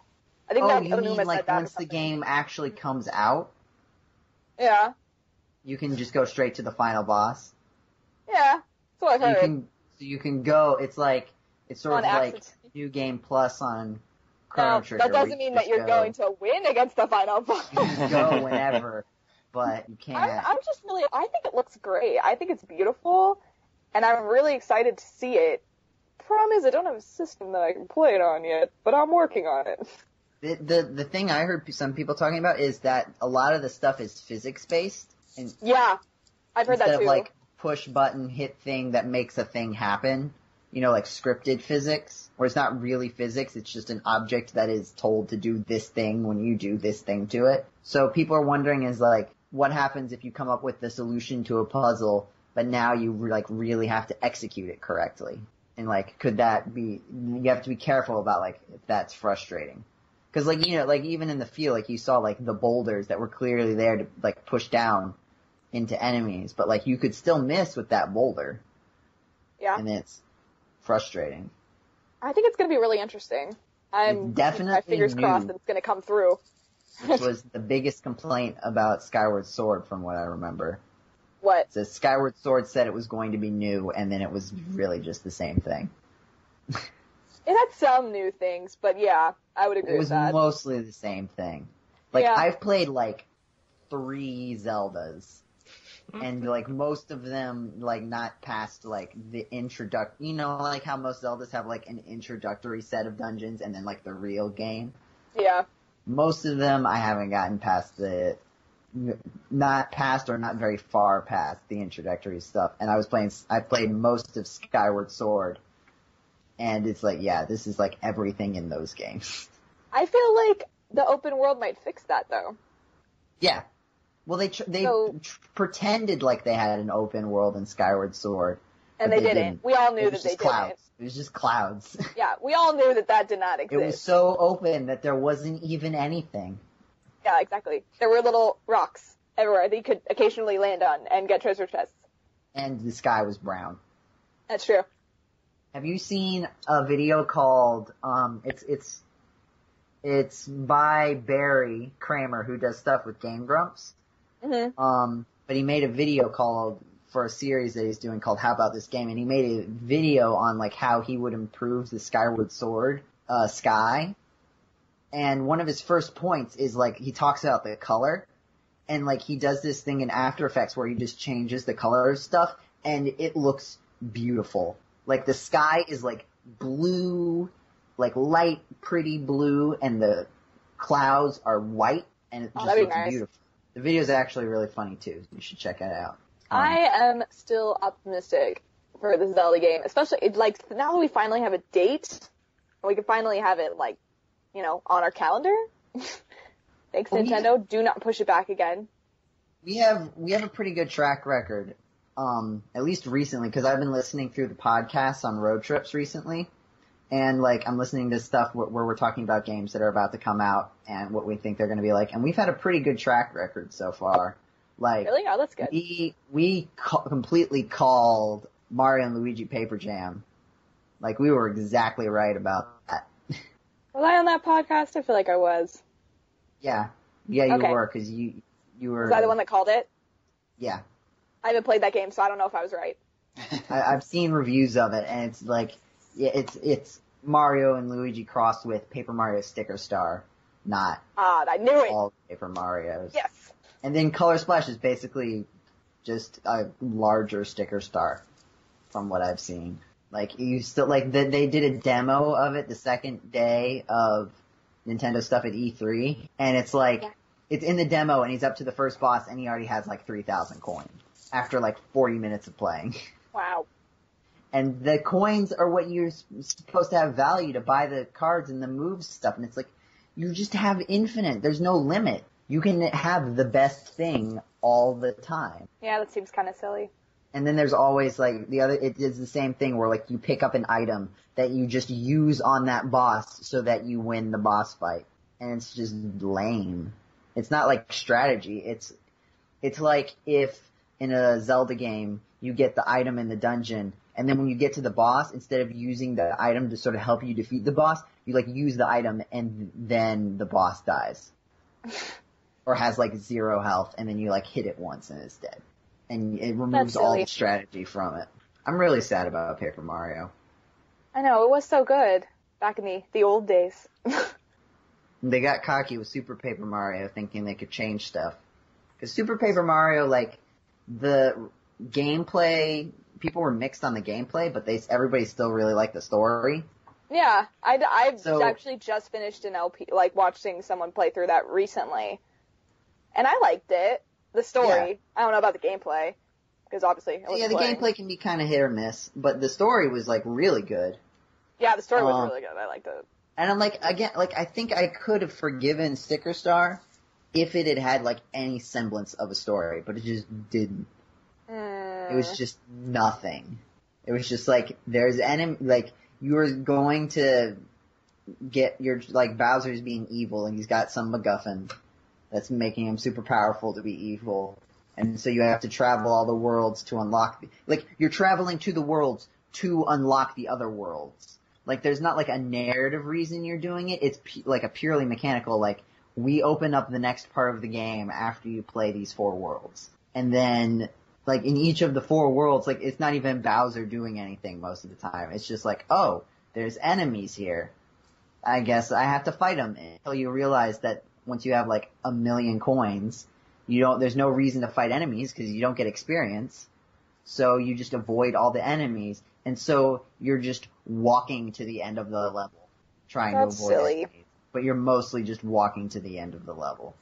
I think you mean, like, once the game actually comes out, Yeah. you can just go straight to the final boss? Yeah. That's what I've heard. You can go, it's sort On of like accident. New Game Plus on Chrono No, Trigger. that doesn't mean that you're going to win against the final boss. You can go whenever, but you can't. I'm just really, I think it looks great. I think it's beautiful, and I'm really excited to see it. Problem is, I don't have a system that I can play it on yet, but I'm working on it. The thing I heard some people talking about is that a lot of the stuff is physics based, and Yeah, I've heard that instead too. of like push button hit thing that makes a thing happen, you know, like scripted physics, where it's not really physics, it's just an object that is told to do this thing when you do this thing to it. So people are wondering is like, what happens if you come up with the solution to a puzzle, but now you like really have to execute it correctly? And like, could that be, you have to be careful about like, if that's frustrating. Cause like, you know, like even in the field, like you saw like the boulders that were clearly there to like push down into enemies, but like you could still miss with that boulder. Yeah. And it's frustrating. I think it's going to be really interesting. I'm definitely my fingers crossed that it's going to come through. Which was the biggest complaint about Skyward Sword from what I remember. What? So Skyward Sword said it was going to be new, and then it was really just the same thing. It had some new things, but yeah, I would agree It with was that. mostly the same thing. Like, Yeah. I've played, like, 3 Zeldas, and, like, most of them, like, not past, like, the you know, like how most Zeldas have, like, an introductory set of dungeons, and then, like, the real game? Yeah. Most of them I haven't gotten past not past or not very far past the introductory stuff, and I played most of Skyward Sword, and it's like, yeah, this is like everything in those games. I feel like the open world might fix that, though. Yeah. Well, they pretended like they had an open world in Skyward Sword. And but they didn't. We all knew that they clouds. didn't. It was just clouds. Yeah, we all knew that did not It exist. was so open that there wasn't even anything. Yeah, exactly. There were little rocks everywhere that you could occasionally land on and get treasure chests. And the sky was brown. That's true. Have you seen a video called, it's by Barry Kramer, who does stuff with Game Grumps. Mm-hmm. But he made a video for a series that he's doing called How About This Game, and he made a video on like how he would improve the Skyward Sword, sky. And one of his first points is like, he talks about the color, and like he does this thing in After Effects where he just changes the color of stuff, and it looks beautiful. Like the sky is like blue, like light, pretty blue, and the clouds are white, and it just looks beautiful. The video is actually really funny too. You should check it out. I am still optimistic for the Zelda game, especially like now that we finally have a date, we can finally have it like, you know, on our calendar. Thanks, Nintendo. Do not push it back again. We have a pretty good track record, at least recently, because I've been listening through the podcasts on road trips recently, and like I'm listening to stuff where we're talking about games that are about to come out and what we think they're going to be like, and we've had a pretty good track record so far. Like, really? Oh, that's good. We completely called Mario and Luigi Paper Jam Like, we were exactly right about that. Was I on that podcast? I feel like I was. Yeah. Yeah, you Okay. were, because you were... Was I the one that called it? Yeah. I haven't played that game, so I don't know if I was right. I've seen reviews of it, and it's like, yeah, it's Mario and Luigi crossed with Paper Mario Sticker Star, not I knew it! all Paper Marios. Yes! And then Color Splash is basically just a larger Sticker Star, from what I've seen. Like, you still, like, they did a demo of it the second day of Nintendo stuff at E3, and it's like, it's in the demo, and he's up to the first boss, and he already has like 3,000 coins after like 40 minutes of playing. Wow. And the coins are what you're supposed to have value to buy the cards and the moves stuff, and it's like, you just have infinite, there's no limit. You can have the best thing all the time. Yeah, that seems kind of silly. And then there's always like it is the same thing where like you pick up an item that you just use on that boss so that you win the boss fight. And it's just lame. It's not like strategy. It's like if in a Zelda game you get the item in the dungeon and then when you get to the boss, instead of using the item to sort of help you defeat the boss, you like use the item and then the boss dies. Or has like 0 health and then you like hit it once and it's dead. And it removes all the strategy from it. I'm really sad about Paper Mario. I know, it was so good back in the old days. They got cocky with Super Paper Mario thinking they could change stuff. Because Super Paper Mario, like, the gameplay, people were mixed on the gameplay, but everybody still really liked the story. Yeah, I've actually just finished an LP, like watching someone play through that recently. And I liked it. The story. Yeah. I don't know about the gameplay. Because obviously I wasn't playing. Gameplay can be kind of hit or miss, but the story was, like, really good. Yeah, the story was really good. I liked it. And I'm like, again, like, I think I could have forgiven Sticker Star if it had had, like, any semblance of a story, but it just didn't. It was just nothing. It was just like, there's like, you're going to get like, Bowser's being evil, and he's got some MacGuffin that's making him super powerful to be evil. And so you have to travel all the worlds to unlock you're traveling to the worlds to unlock the other worlds. Like, there's not, like, a narrative reason you're doing it. It's, like, a purely mechanical, like, we open up the next part of the game after you play these 4 worlds. And then, like, in each of the 4 worlds, like, it's not even Bowser doing anything most of the time. It's just like, oh, there's enemies here. I guess I have to fight them until you realize that once you have, like, 1 million coins, there's no reason to fight enemies because you don't get experience. So you just avoid all the enemies. And so you're just walking to the end of the level, trying to avoid silly. Enemies. But you're mostly just walking to the end of the level.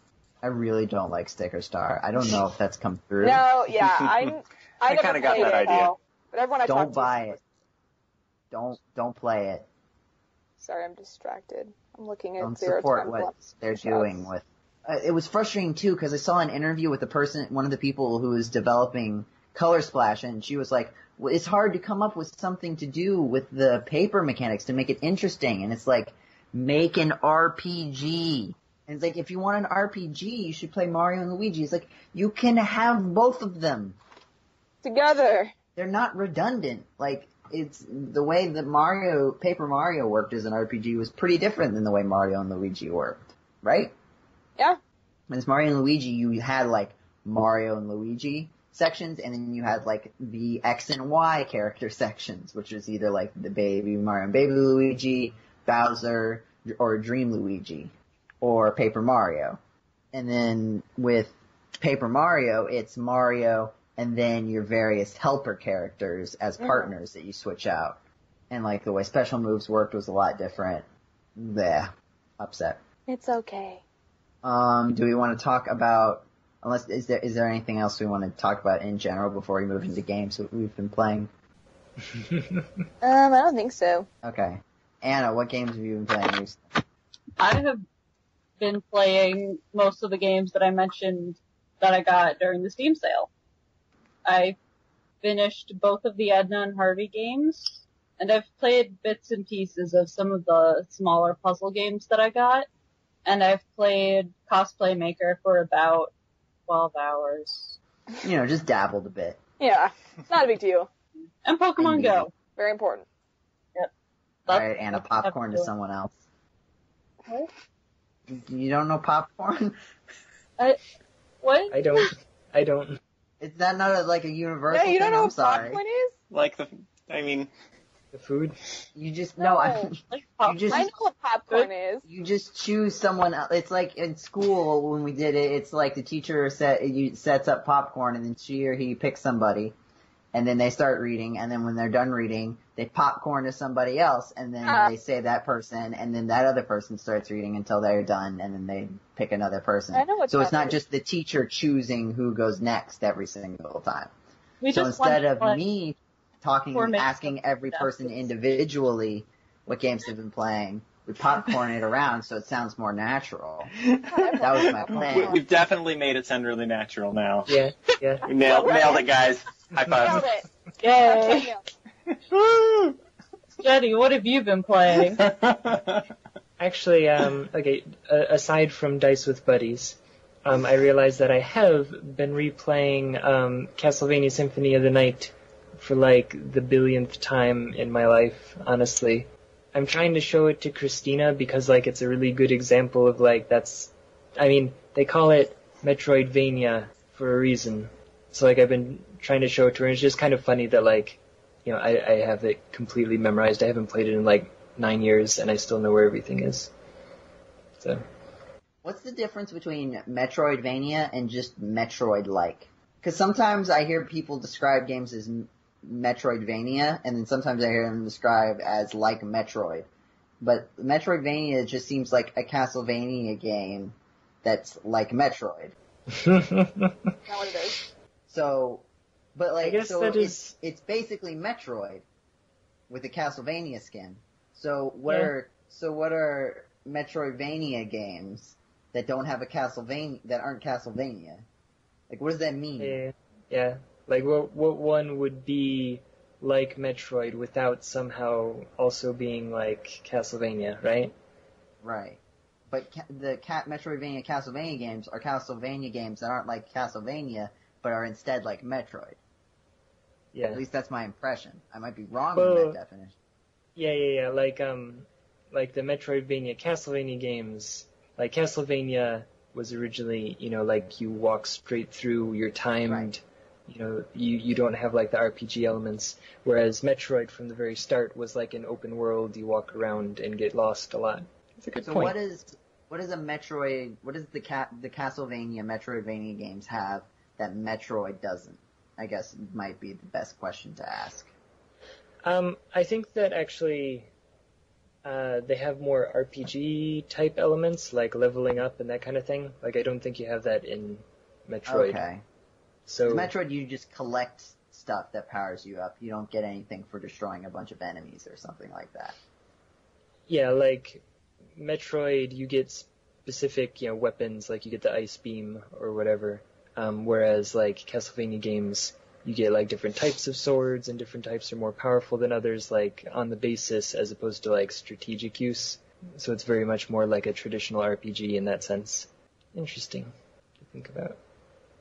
I really don't like Sticker Star. I don't know if that's come through. No, yeah, I kind of got that idea. But everyone I don't buy it. Don't play it. Sorry, I'm distracted. I'm looking at Don't Zero support Time what they're doing with. It was frustrating too because I saw an interview with one of the people who was developing Color Splash, and she was like, well, it's hard to come up with something to do with the paper mechanics to make it interesting. And it's like, make an RPG. And it's like, if you want an RPG, you should play Mario and Luigi. It's like, you can have both of them together. They're not redundant. Like, it's the way that Paper Mario worked as an RPG was pretty different than the way Mario and Luigi worked, right? Yeah. As Mario and Luigi, you had like Mario and Luigi sections, and then you had like the X and Y character sections, which was either like the baby Mario and baby Luigi, Bowser, or Dream Luigi, or Paper Mario. And then with Paper Mario, it's Mario and then your various helper characters as partners that you switch out. And like the way special moves worked was a lot different. Bleh. Upset. It's okay. Do we want to talk about, is there anything else we want to talk about in general before we move into games that we've been playing? I don't think so. Okay. Anna, what games have you been playing recently? I have been playing most of the games that I mentioned that I got during the Steam sale. I finished both of the Edna and Harvey games, and I've played bits and pieces of some of the smaller puzzle games that I got. And I've played Cosplay Maker for about 12 hours. You know, just dabbled a bit. Yeah, it's not a big deal. And Pokémon GO. Very important. Yep. Alright, and a popcorn to someone else. What? You don't know popcorn? What? I don't. Is that not like a universal Yeah, you don't thing? know I'm what sorry. popcorn is? Like The food? You just, Like you just, I know what popcorn is. you just choose someone else. It's like in school when we did it, it's like the teacher sets up popcorn and then she or he picks somebody and then they start reading and then when they're done reading, they popcorn to somebody else and then they say that person and then that other person starts reading until they're done and then they pick another person. I know what So it's that not is. just the teacher choosing who goes next every single time. we So just instead went, of me Four minutes asking every person individually what games they've been playing, we popcorn it around so it sounds more natural. That was my plan. We've definitely made it sound really natural now. Yeah. We nailed it, guys. High Nailed five. it. Yay! Yeah. Jeddy, what have you been playing? Actually, aside from Dice with Buddies, I realized that I have been replaying Castlevania Symphony of the Night for like the billionth time in my life, honestly. I'm trying to show it to Christina because like it's a really good example of like they call it Metroidvania for a reason. So like I've been trying to show it to her and it's just kind of funny that like, I have it completely memorized. I haven't played it in like 9 years and I still know where everything is. So. What's the difference between Metroidvania and just Metroid-like? Because sometimes I hear people describe games as Metroidvania, and then sometimes I hear them described as like Metroid. But Metroidvania just seems like a Castlevania game that's like Metroid. Not what it is. So, but like, I guess so that it's basically Metroid with a Castlevania skin. So what are Metroidvania games that don't have a Castlevania, that aren't Castlevania? Like, what does that mean? Yeah. Like, what one would be like Metroid without somehow also being like Castlevania, right? Right. But the Metroidvania Castlevania games are Castlevania games that aren't like Castlevania, but are instead like Metroid. Yeah. At least that's my impression. I might be wrong Well, on that definition. Yeah. Like the Metroidvania Castlevania games, like Castlevania was originally, like you walk straight through, you're timed, Right. You don't have like the RPG elements, whereas Metroid from the very start was like an open world, you walk around and get lost a lot. It's a good point. What is a Metroid, what does the Castlevania Metroidvania games have that Metroid doesn't? I guess might be the best question to ask. I think that actually they have more RPG type elements, like leveling up and that kind of thing. Like I don't think you have that in Metroid. Okay. So In Metroid, you just collect stuff that powers you up. You don't get anything for destroying a bunch of enemies or something like that. yeah, like Metroid, you get specific, weapons, like you get the ice beam or whatever. Whereas like Castlevania games, you get like different types of swords and different types are more powerful than others, like on the basis as opposed to like strategic use. So it's very much more like a traditional RPG in that sense. Interesting to think about.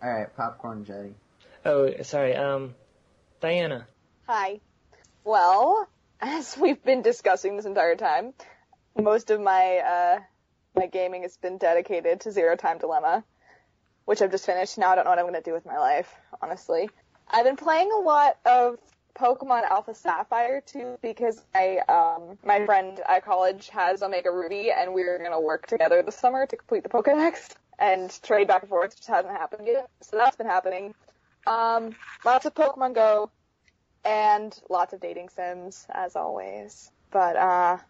Alright, popcorn Jetty. Oh, sorry. Diana. Hi. Well, as we've been discussing this entire time, most of my my gaming has been dedicated to Zero Time Dilemma, which I've just finished. Now I don't know what I'm going to do with my life, honestly. I've been playing a lot of Pokemon Alpha Sapphire, too, because my friend at college has Omega Ruby, and we're going to work together this summer to complete the Pokedex and trade back and forth, which hasn't happened yet. So that's been happening. Lots of Pokemon GO, and lots of dating sims, as always. But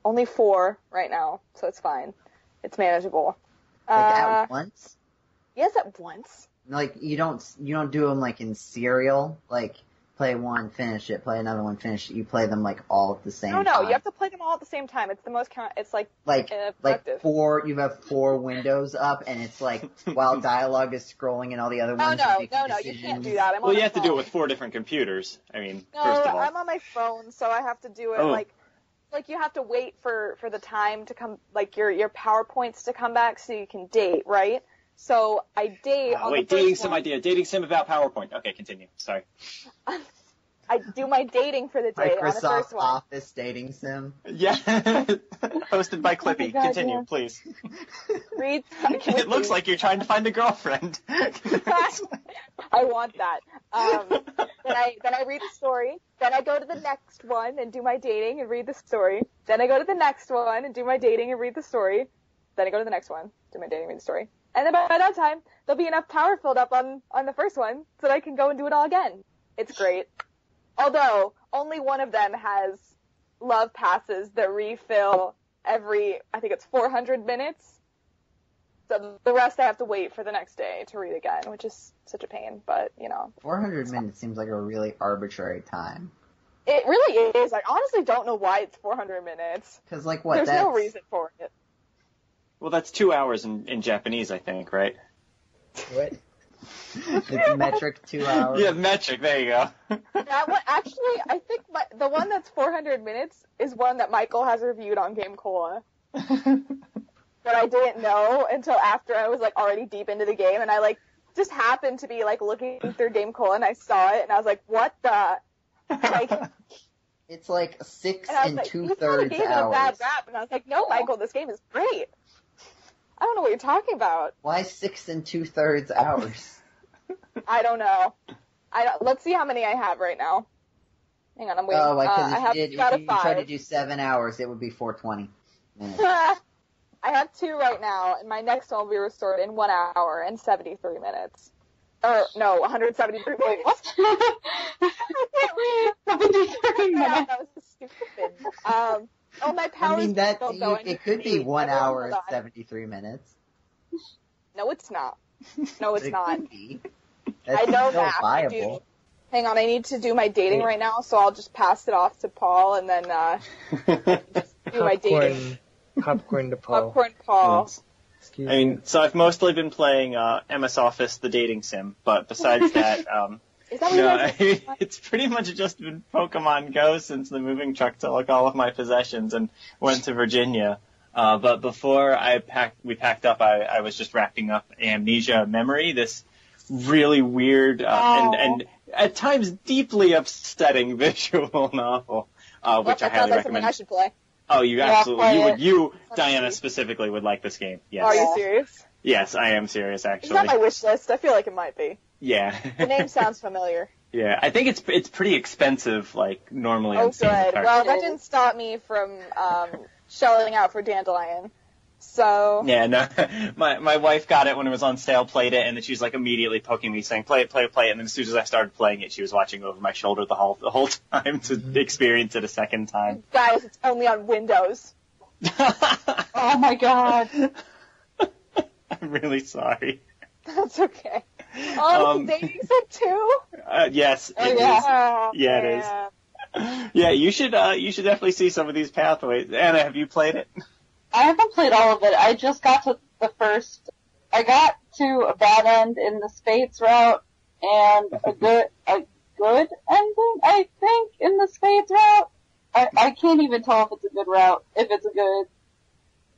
only 4 right now, so it's fine. It's manageable. Like at once? Yes, at once. Like you don't do them like in serial, like play one, finish it, play another one, finish it. You play them like all at the same time. No, you have to play them all at the same time. It's the most it's like productive. 4, you have 4 windows up and it's like while dialogue is scrolling and all the other ones are making No, you decisions. can't do that. Well, you have to do it with 4 different computers. I mean, No, first of all. I'm on my phone, so I have to do it like you have to wait for the time to come, like your PowerPoints to come back so you can date, right? So I date on the first dating one. sim idea. Dating sim about PowerPoint. Okay, continue. Sorry. I do my dating for the day on the Microsoft first one. Office dating sim. Yeah. Hosted by Clippy. God, Continue, yeah. please. Read. It looks like you're trying to find a girlfriend. I want that. Then I read the story. Then I go to the next one and do my dating and read the story. Then I go to the next one and do my dating and read the story. Then I go to the next one, do my dating and read the story. And then by that time, there'll be enough power filled up on the first one so that I can go and do it all again. It's great. Although, only one of them has love passes that refill every, I think it's 400 minutes. So the rest I have to wait for the next day to read again, which is such a pain, but, 400 minutes seems like a really arbitrary time. It really is. I honestly don't know why it's 400 minutes. Because, like, what? There's no reason for it. Well, that's 2 hours in Japanese, I think, right? What? It's metric 2 hours. Yeah, metric. There you go. That one, actually, I think the one that's 400 minutes is one that Michael has reviewed on GameCola. But I didn't know until after I was, already deep into the game, and I, just happened to be, looking through GameCola, and I saw it, and I was like, what the? It's like 6 and and He's 2/3 probably gave it a bad hours. rap, and I was like, no, Michael, this game is great. I don't know what you're talking about. Why 6 and 2/3 hours? I don't know. Let's see how many I have right now. Hang on, I'm waiting. Oh, because I have if about you a 5. try to do 7 hours, it would be 420 minutes. I have 2 right now, and my next one will be restored in 1 hour and 73 minutes. Or, no, 173 minutes. Wait, what? I can't read 73 Yeah, minutes. that was stupid. My powers I mean, don't go it could be 1 Hold hour and on. 73 minutes. No, it's not. No, it's It not. could be. That's I know still that. I do. viable. Hang on, I need to do my dating right now, so I'll just pass it off to Paul, and then just do my dating. Popcorn to Paul. Popcorn Paul. Excuse I mean, so I've mostly been playing MS Office, the dating sim, but besides that, Is that what you guys it's pretty much just been Pokemon Go since the moving truck took all of my possessions and went to Virginia. But before we packed up, I was just wrapping up Amnesia Memory, this really weird and at times deeply upsetting visual novel, which I highly That's something recommend. I should play. Oh, you Yeah, absolutely, play you, Let's Diana, see. specifically would like this game. Yes. Are you serious? Yes, I am serious, It's actually. not my wish list. I feel like it might be. Yeah. The name sounds familiar. Yeah, I think it's pretty expensive, normally. Oh, on Steam good. cards. Well, that didn't stop me from shelling out for Dandelion. So. Yeah, no, my wife got it when it was on sale, played it, and then she was immediately poking me, saying, "Play it, play it, play it." And then as soon as I started playing it, she was watching over my shoulder the whole time to experience it a second time. Guys, it's only on Windows. Oh my god. I'm really sorry. That's okay. Oh, Um, the dating sim too? Yes, Oh, it is. yeah. Oh, Yeah, it is. Yeah, you should definitely see some of these pathways. Anna, have you played it? I haven't played all of it. I just got to the first. I got to a bad end in the Spades route and a good ending, I think, in the Spades route. I can't even tell if it's a good route, if it's a good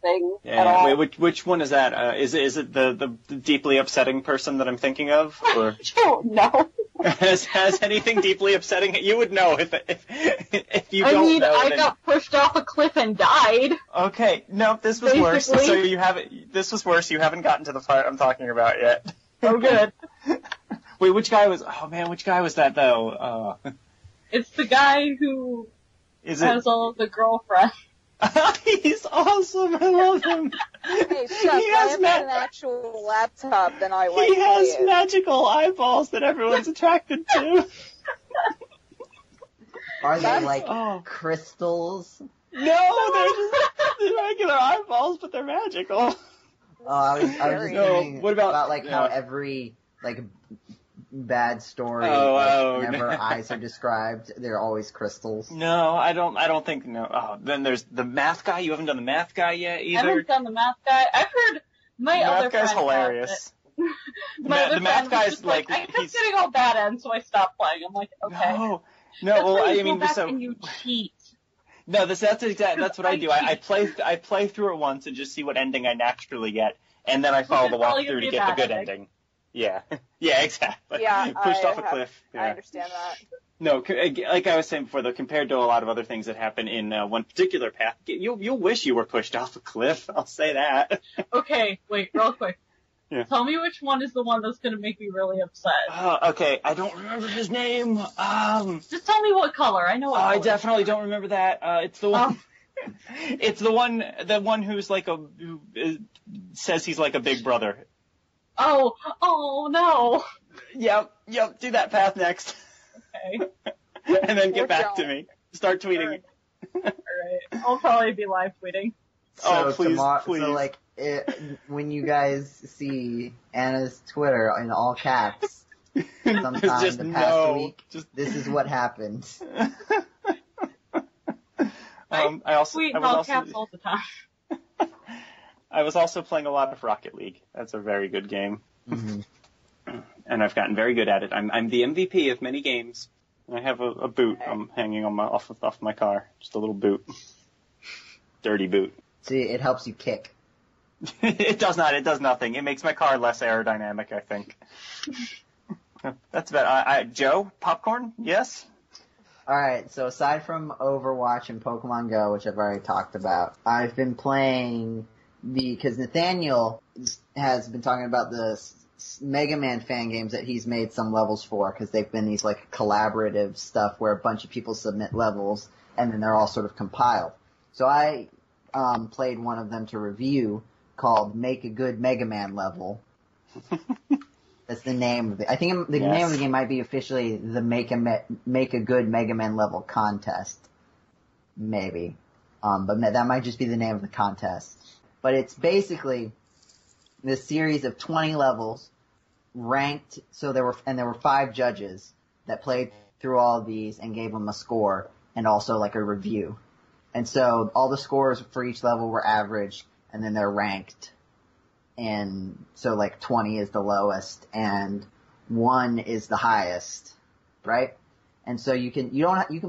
thing at all. Wait, which one is that? Is it the deeply upsetting person that I'm thinking of, or I don't know. has anything deeply upsetting? You would know if you I don't mean, know. I then- got pushed off a cliff and died. Okay, no, this was worse. Basically. So you haven't. This was worse. You haven't gotten to the part I'm talking about yet. Oh, good. Wait, which guy was? Oh man, which guy was that though? It's the guy who Is it? has all of the girlfriends. He's awesome. I love him. Hey, Chuck, He I has have ma- an actual laptop, then I He like has it. magical eyeballs that everyone's attracted to. Are they like Oh. crystals? No, they're just regular eyeballs, but they're magical. Oh, I was just No, thinking what about- how yeah. every bad story, Oh, whenever no. eyes are described, they're always crystals. No, I don't think no. Oh, then there's the math guy. You haven't done the math guy yet I either. haven't done the math guy. I've heard my The other math guy's friend hilarious. My other The math friend was guy's just like, I kept he's getting all bad ends, so I stopped playing. I'm like, okay. no. That's Well, where you I mean, go back so and you cheat. no, that's what I do. I play through it once and just see what ending I naturally get, and then I follow the Probably walkthrough gonna to be get the a good bad ending. Yeah. Yeah, exactly. Yeah, Pushed off a cliff. Yeah. I understand that. No, like I was saying before, though, compared to a lot of other things that happen in one particular path, you'll wish you were pushed off a cliff. I'll say that. Okay, wait, real quick. Yeah. Tell me which one is the one that's going to make me really upset. Okay, I don't remember his name. Just tell me what color. I know what color. I definitely don't remember that. It's the one. It's the one who's like who says he's like a big brother. Oh no. Yep. Do that path next. Okay. And then get back to me. Start tweeting. All right. I'll probably be live tweeting. So please. So like, when you guys see Anna's Twitter in all caps, sometime the past week, this is what happened. I tweet in all caps all the time. I was also playing a lot of Rocket League. That's a very good game. Mm-hmm. And I've gotten very good at it. I'm the MVP of many games. I have a boot I'm hanging on off my car. Just a little boot. Dirty boot. See, it helps you kick. It does not. It does nothing. It makes my car less aerodynamic, I think. That's about Joe, popcorn? Yes? Alright, so aside from Overwatch and Pokemon GO, which I've already talked about, I've been playing because Nathaniel has been talking about the Mega Man fan games that he's made some levels for, because they've been these like collaborative stuff where a bunch of people submit levels and then they're all sort of compiled. So I played one of them to review called Make a Good Mega Man Level. That's the name of it. I think the name of the game might be officially the Make a Good Mega Man Level Contest. Maybe. But that might just be the name of the contest. But it's basically this series of 20 levels ranked, so there were 5 judges that played through all of these and gave them a score and also like a review. And so all the scores for each level were averaged and then they're ranked. And so like 20 is the lowest and 1 is the highest, right? And so you can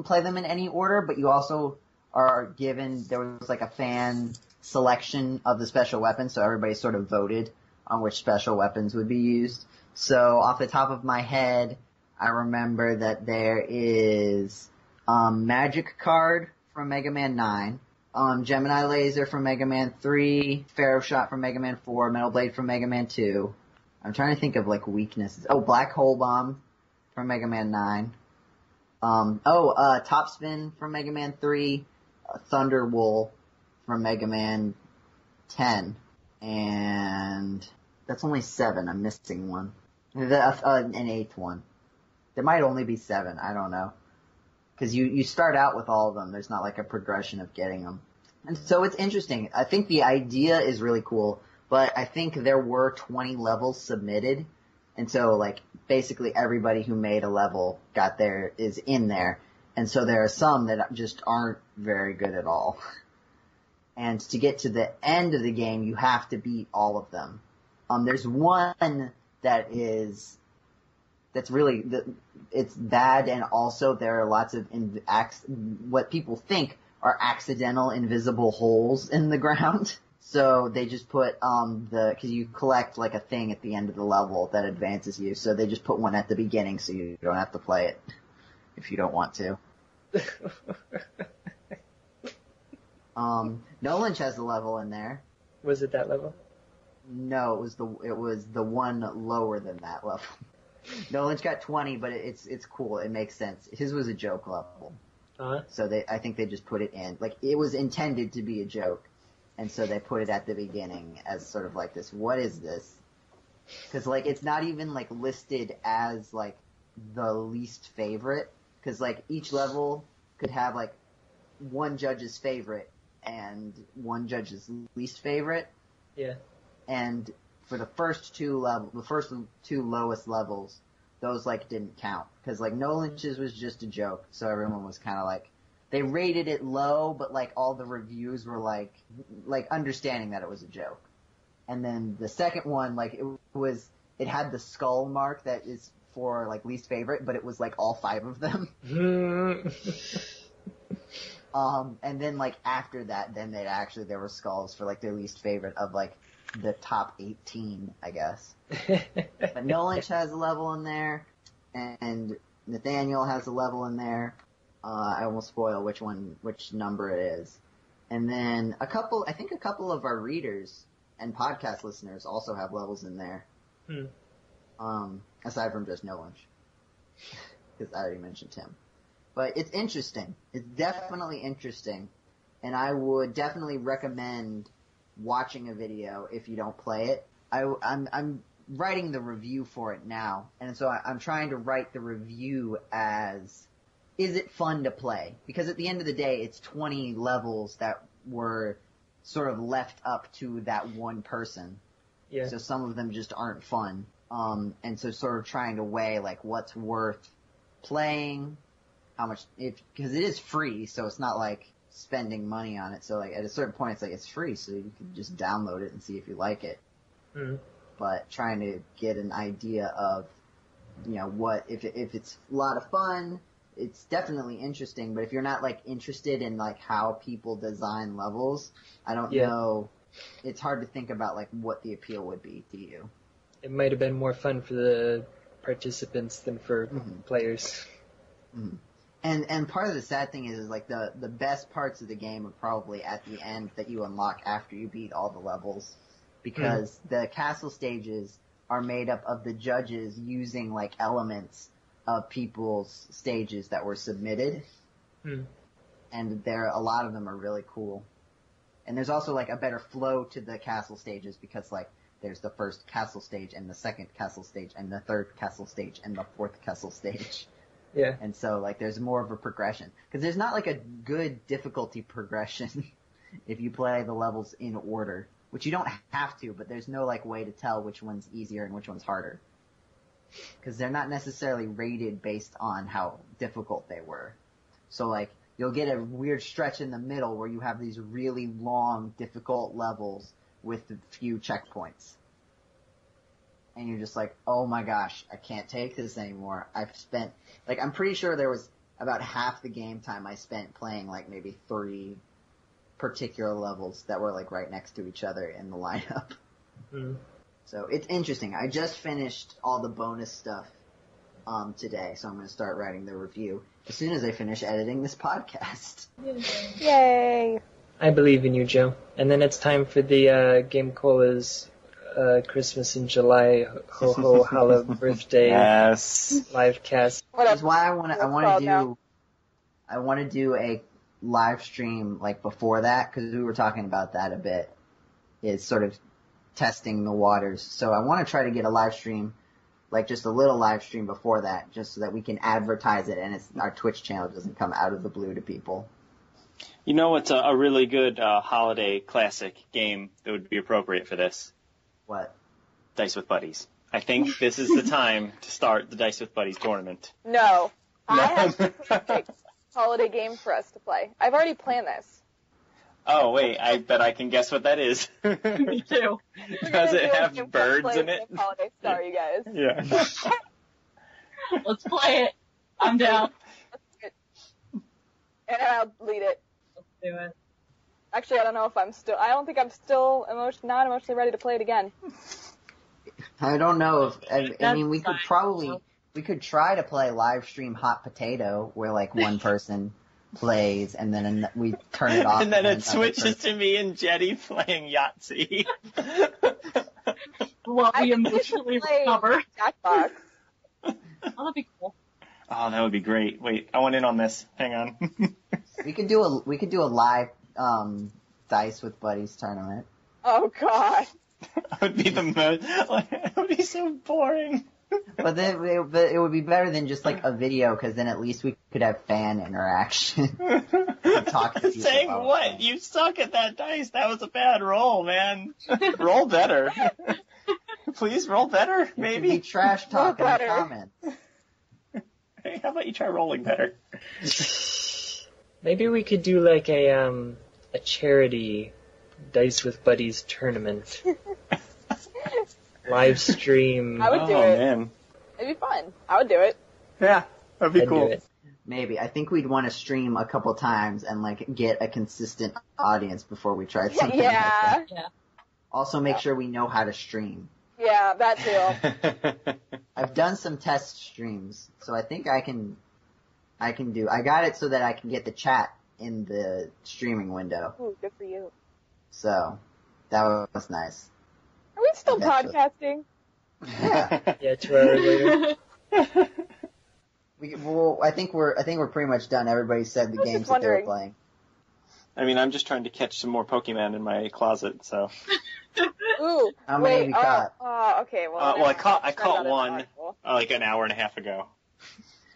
play them in any order, but you also are given, there was like a fan selection of the special weapons, so everybody sort of voted on which special weapons would be used. So off the top of my head, I remember that there is Magic Card from Mega Man 9, Gemini Laser from Mega Man 3, Pharaoh Shot from Mega Man 4, Metal Blade from Mega Man 2. I'm trying to think of like weaknesses. Oh, Black Hole Bomb from Mega Man 9. Top Spin from Mega Man 3, Thunder Wool from Mega Man 10, and that's only 7. I'm missing one. An 8th one. There might only be 7. I don't know. Because you start out with all of them. There's not like a progression of getting them. And so it's interesting. I think the idea is really cool, but I think there were 20 levels submitted. And so like basically everybody who made a level is in there. And so there are some that just aren't very good at all. And to get to the end of the game, you have to beat all of them. There's one that's really, it's bad, and also there are lots of what people think are accidental invisible holes in the ground. So they just put, cause you collect like a thing at the end of the level that advances you, so they just put one at the beginning so you don't have to play it if you don't want to. Nolan has a level in there. Was it that level? No, it was the one lower than that level. Nolan's got 20, but it's cool. It makes sense. His was a joke level. Uh-huh. So I think they just put it in. Like, it was intended to be a joke. And so they put it at the beginning as sort of like this, what is this? Cause like, it's not even like listed as like the least favorite. Cause like, each level could have like one judge's favorite and one judge's least favorite. Yeah. And for the first two lowest levels, those like didn't count. Cause like Nolan's was just a joke. So everyone was kind of like, they rated it low, but like all the reviews were like understanding that it was a joke. And then the second one, like it had the skull mark that is for like least favorite, but it was like all 5 of them. And then like after that, then there were skulls for like their least favorite of like the top 18, I guess. But Nolanch has a level in there, and Nathaniel has a level in there. I won't spoil which number it is. And then a couple of our readers and podcast listeners also have levels in there. Aside from just Nolanch. Because I already mentioned him. But it's interesting. It's definitely interesting. And I would definitely recommend watching a video if you don't play it. I'm writing the review for it now. And so I'm trying to write the review as, is it fun to play? Because at the end of the day, it's 20 levels that were sort of left up to that one person. Yeah. So some of them just aren't fun. And so sort of trying to weigh like what's worth playing, how much, because it is free, so it's not like spending money on it. So like at a certain point it's like it's free, so you can just download it and see if you like it. But trying to get an idea of, what, if it's a lot of fun, it's definitely interesting, but if you're not like interested in like how people design levels, I don't know, it's hard to think about like what the appeal would be to you. It might have been more fun for the participants than for players. And part of the sad thing is like the best parts of the game are probably at the end that you unlock after you beat all the levels, because the castle stages are made up of the judges using like elements of people's stages that were submitted, and a lot of them are really cool. And there's also like a better flow to the castle stages because like there's the first castle stage and the second castle stage and the third castle stage and the fourth castle stage. Yeah. And so like there's more of a progression, because there's not like a good difficulty progression if you play the levels in order, which you don't have to, but there's no like way to tell which one's easier and which one's harder, because they're not necessarily rated based on how difficult they were. So like you'll get a weird stretch in the middle where you have these really long, difficult levels with a few checkpoints. And you're just like, oh my gosh, I can't take this anymore. I've spent, like, I'm pretty sure there was about half the game time I spent playing like maybe 3 particular levels that were like right next to each other in the lineup. So it's interesting. I just finished all the bonus stuff today, so I'm going to start writing the review as soon as I finish editing this podcast. Yay! I believe in you, Joe. And then it's time for the GameCola's Christmas in July ho ho holla birthday live cast. That's why I want to do a live stream like before that, because we were talking about that a bit. Is sort of testing the waters. So I want to try to get a live stream, like just a little live stream before that, just so that we can advertise it and our Twitch channel doesn't come out of the blue to people. You know what's a really good holiday classic game that would be appropriate for this? What? Dice with Buddies. I think this is the time to start the Dice with Buddies tournament. No. I have a perfect holiday game for us to play. I've already planned this. Oh, wait, I bet I can guess what that is. Me too. Does it have birds in it? Holiday Star, you guys. Yeah. Let's play it. I'm down. And I'll lead it. Let's do it. Actually, I don't think I'm still not emotionally ready to play it again. I don't know if, I mean, we could try to play live stream Hot Potato, where like one person plays and then we turn it off. And then it switches to me and Jeddy playing Yahtzee. Well, we emotionally recover. Jackbox. Oh, that'd be cool. Oh, that would be great. Wait, I want in on this. Hang on. We could do a live Dice with Buddies tournament. Oh God. That would be the most. It would be so boring. But it would be better than just like a video, because then at least we could have fan interaction. Talk to people. Saying what? You suck at that dice. That was a bad roll, man. Roll better. Please roll better, maybe. Be trash talk in the comments. Hey, how about you try rolling better? Maybe we could do like a charity Dice with Buddies tournament. Live stream. I would do it. Man. It'd be fun. I would do it. Yeah, that'd be I'd cool. do it. Maybe. I think we'd want to stream a couple times and like get a consistent audience before we tried something like that. Yeah. Also make sure we know how to stream. Yeah, that too. I've done some test streams, so I think I can do. I got it so that I can get the chat in the streaming window. Ooh, good for you. So that was nice. Are we still Eventually. podcasting? Yeah. Yeah, 2 hours later. I think we're pretty much done. Everybody said the I was games just that they were wondering. playing. I mean, I'm just trying to catch some more Pokemon in my closet, so. Ooh, How many have you caught? Okay, well. Well, I caught Sorry about one it. like an hour and a half ago.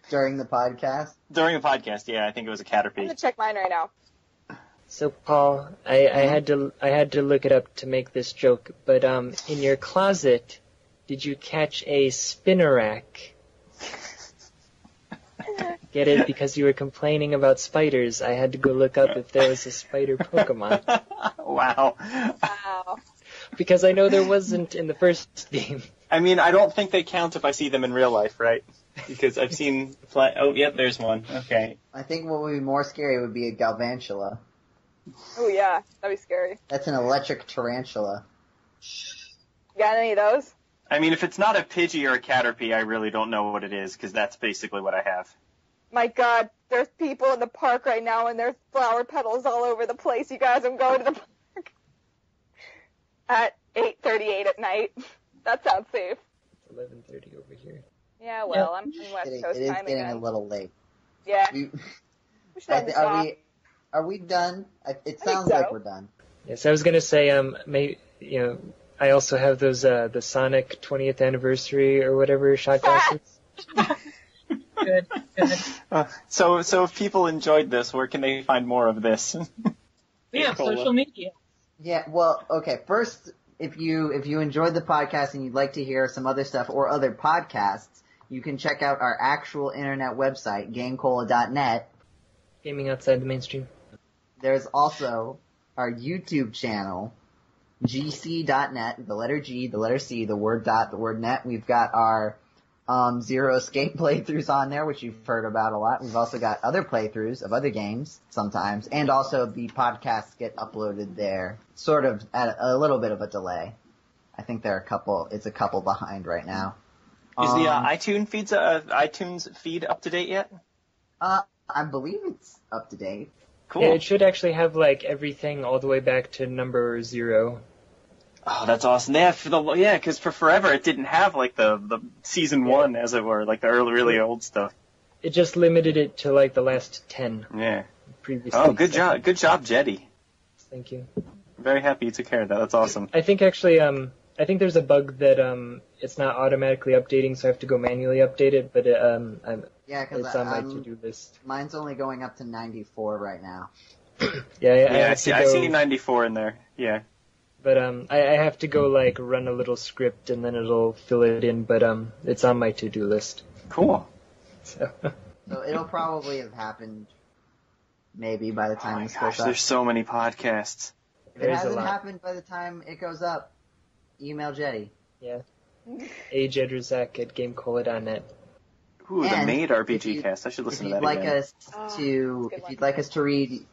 During the podcast? During the podcast, yeah, I think it was a I'm Caterpie. gonna check mine right now. So Paul, I had to look it up to make this joke, but in your closet, did you catch a Spinnerack? Get it? Because you were complaining about spiders. I had to go look up if there was a spider Pokemon. Wow. Wow. Because I know there wasn't in the first game. I mean, I don't think they count if I see them in real life, right? Because I've seen oh, yep, there's one. Okay. I think what would be more scary would be a Galvantula. Oh yeah, that'd be scary. That's an electric tarantula. You got any of those? I mean, if it's not a Pidgey or a Caterpie, I really don't know what it is, because that's basically what I have. My God, there's people in the park right now, and there's flower petals all over the place. You guys, I'm going to the park at 8:38 at night. That sounds safe. It's 11:30 over here. Yeah, well, I'm in West Coast It is time getting again. a little late. Yeah. We, We should end this off. are we done? It think sounds so. like we're done. Yes, I was gonna say, I also have those the Sonic 20th anniversary or whatever shot glasses. Good. So if people enjoyed this, where can they find more of this? We have GameCola. social media. Yeah, well, okay, first, if you enjoyed the podcast and you'd like to hear some other stuff or other podcasts, you can check out our actual internet website, GameCola.net. Gaming outside the mainstream. There's also our YouTube channel, GC.net, the letter G, the letter C, the word dot, the word net. We've got our Zero Escape playthroughs on there, which you've heard about a lot. We've also got other playthroughs of other games sometimes, and also the podcasts get uploaded there, sort of at a little bit of a delay. I think it's a couple behind right now. Is the iTunes feed up to date yet? I believe it's up to date. Cool. Yeah, it should actually have like everything all the way back to number 0. Oh, that's awesome. Because for forever it didn't have like the season 1, as it were, like the really old stuff. It just limited it to like the last 10 Yeah. previously. Oh, good job, Jeddy. Thank you. I'm very happy you took care of that. That's awesome. I think actually, I think there's a bug that it's not automatically updating, so I have to go manually update it. But Yeah, because it's on my to-do list. mine's only going up to 94 right now. Yeah, I see 94 in there. Yeah. But I have to go like run a little script and then it'll fill it in. But it's on my to-do list. Cool. So. So it'll probably have happened maybe by the time this Gosh, goes up. there's so many podcasts. If it There's a hasn't lot. happened by the time it goes up, email Jeddy. Yeah. Jedraszczak at GameCola.net. Ooh, the And Maid if RPG you- cast. I should listen If to you'd that like again. us Oh, to, that's a good if one. you'd like us to read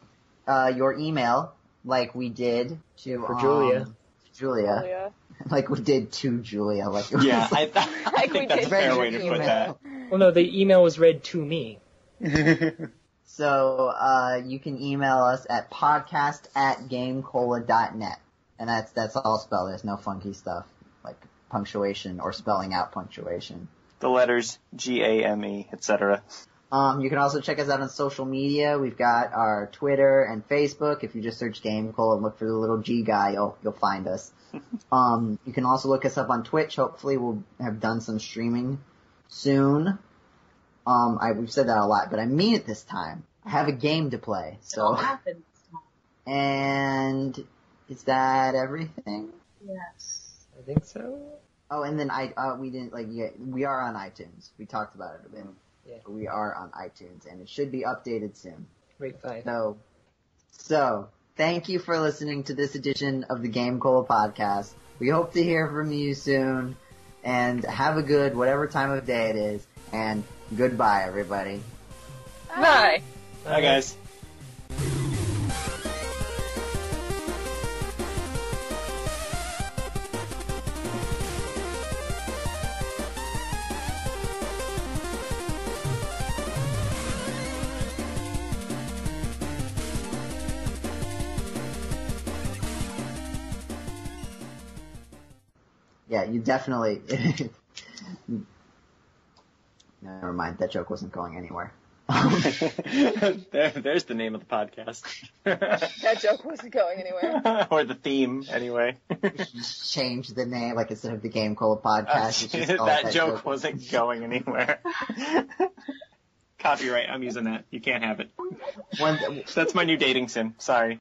your email, like we did to For Julia. Julia, Oh, yeah. like we did to Julia, like it Yeah, was I Like we think that's a did fair very way to put email. Well, no, the email was read to me. that. So you can email us at podcast@gamecola.net, and that's all spelled. There's no funky stuff like punctuation or spelling out punctuation. The letters GAME, etc. You can also check us out on social media. We've got our Twitter and Facebook. If you just search GameCola and look for the little G guy, you'll find us. You can also look us up on Twitch. Hopefully we'll have done some streaming soon. We've said that a lot, but I mean it this time. I have a game to play, It all so. happens. And is that everything? Yes. I think so. Oh, and then we are on iTunes. We talked about it a bit. Yeah. We are on iTunes, and it should be updated soon. Rate 5. So, thank you for listening to this edition of the GameCola Podcast. We hope to hear from you soon, and have a good whatever time of day it is, and goodbye, everybody. Bye. Bye, guys. Yeah, you definitely... Never mind, that joke wasn't going anywhere. There's the name of the podcast. That joke wasn't going anywhere. Or the theme, anyway. Just change the name, like instead of the GameCola Podcast. It's just that joke wasn't going anywhere. Copyright, I'm using that. You can't have it. That's my new dating sim. Sorry.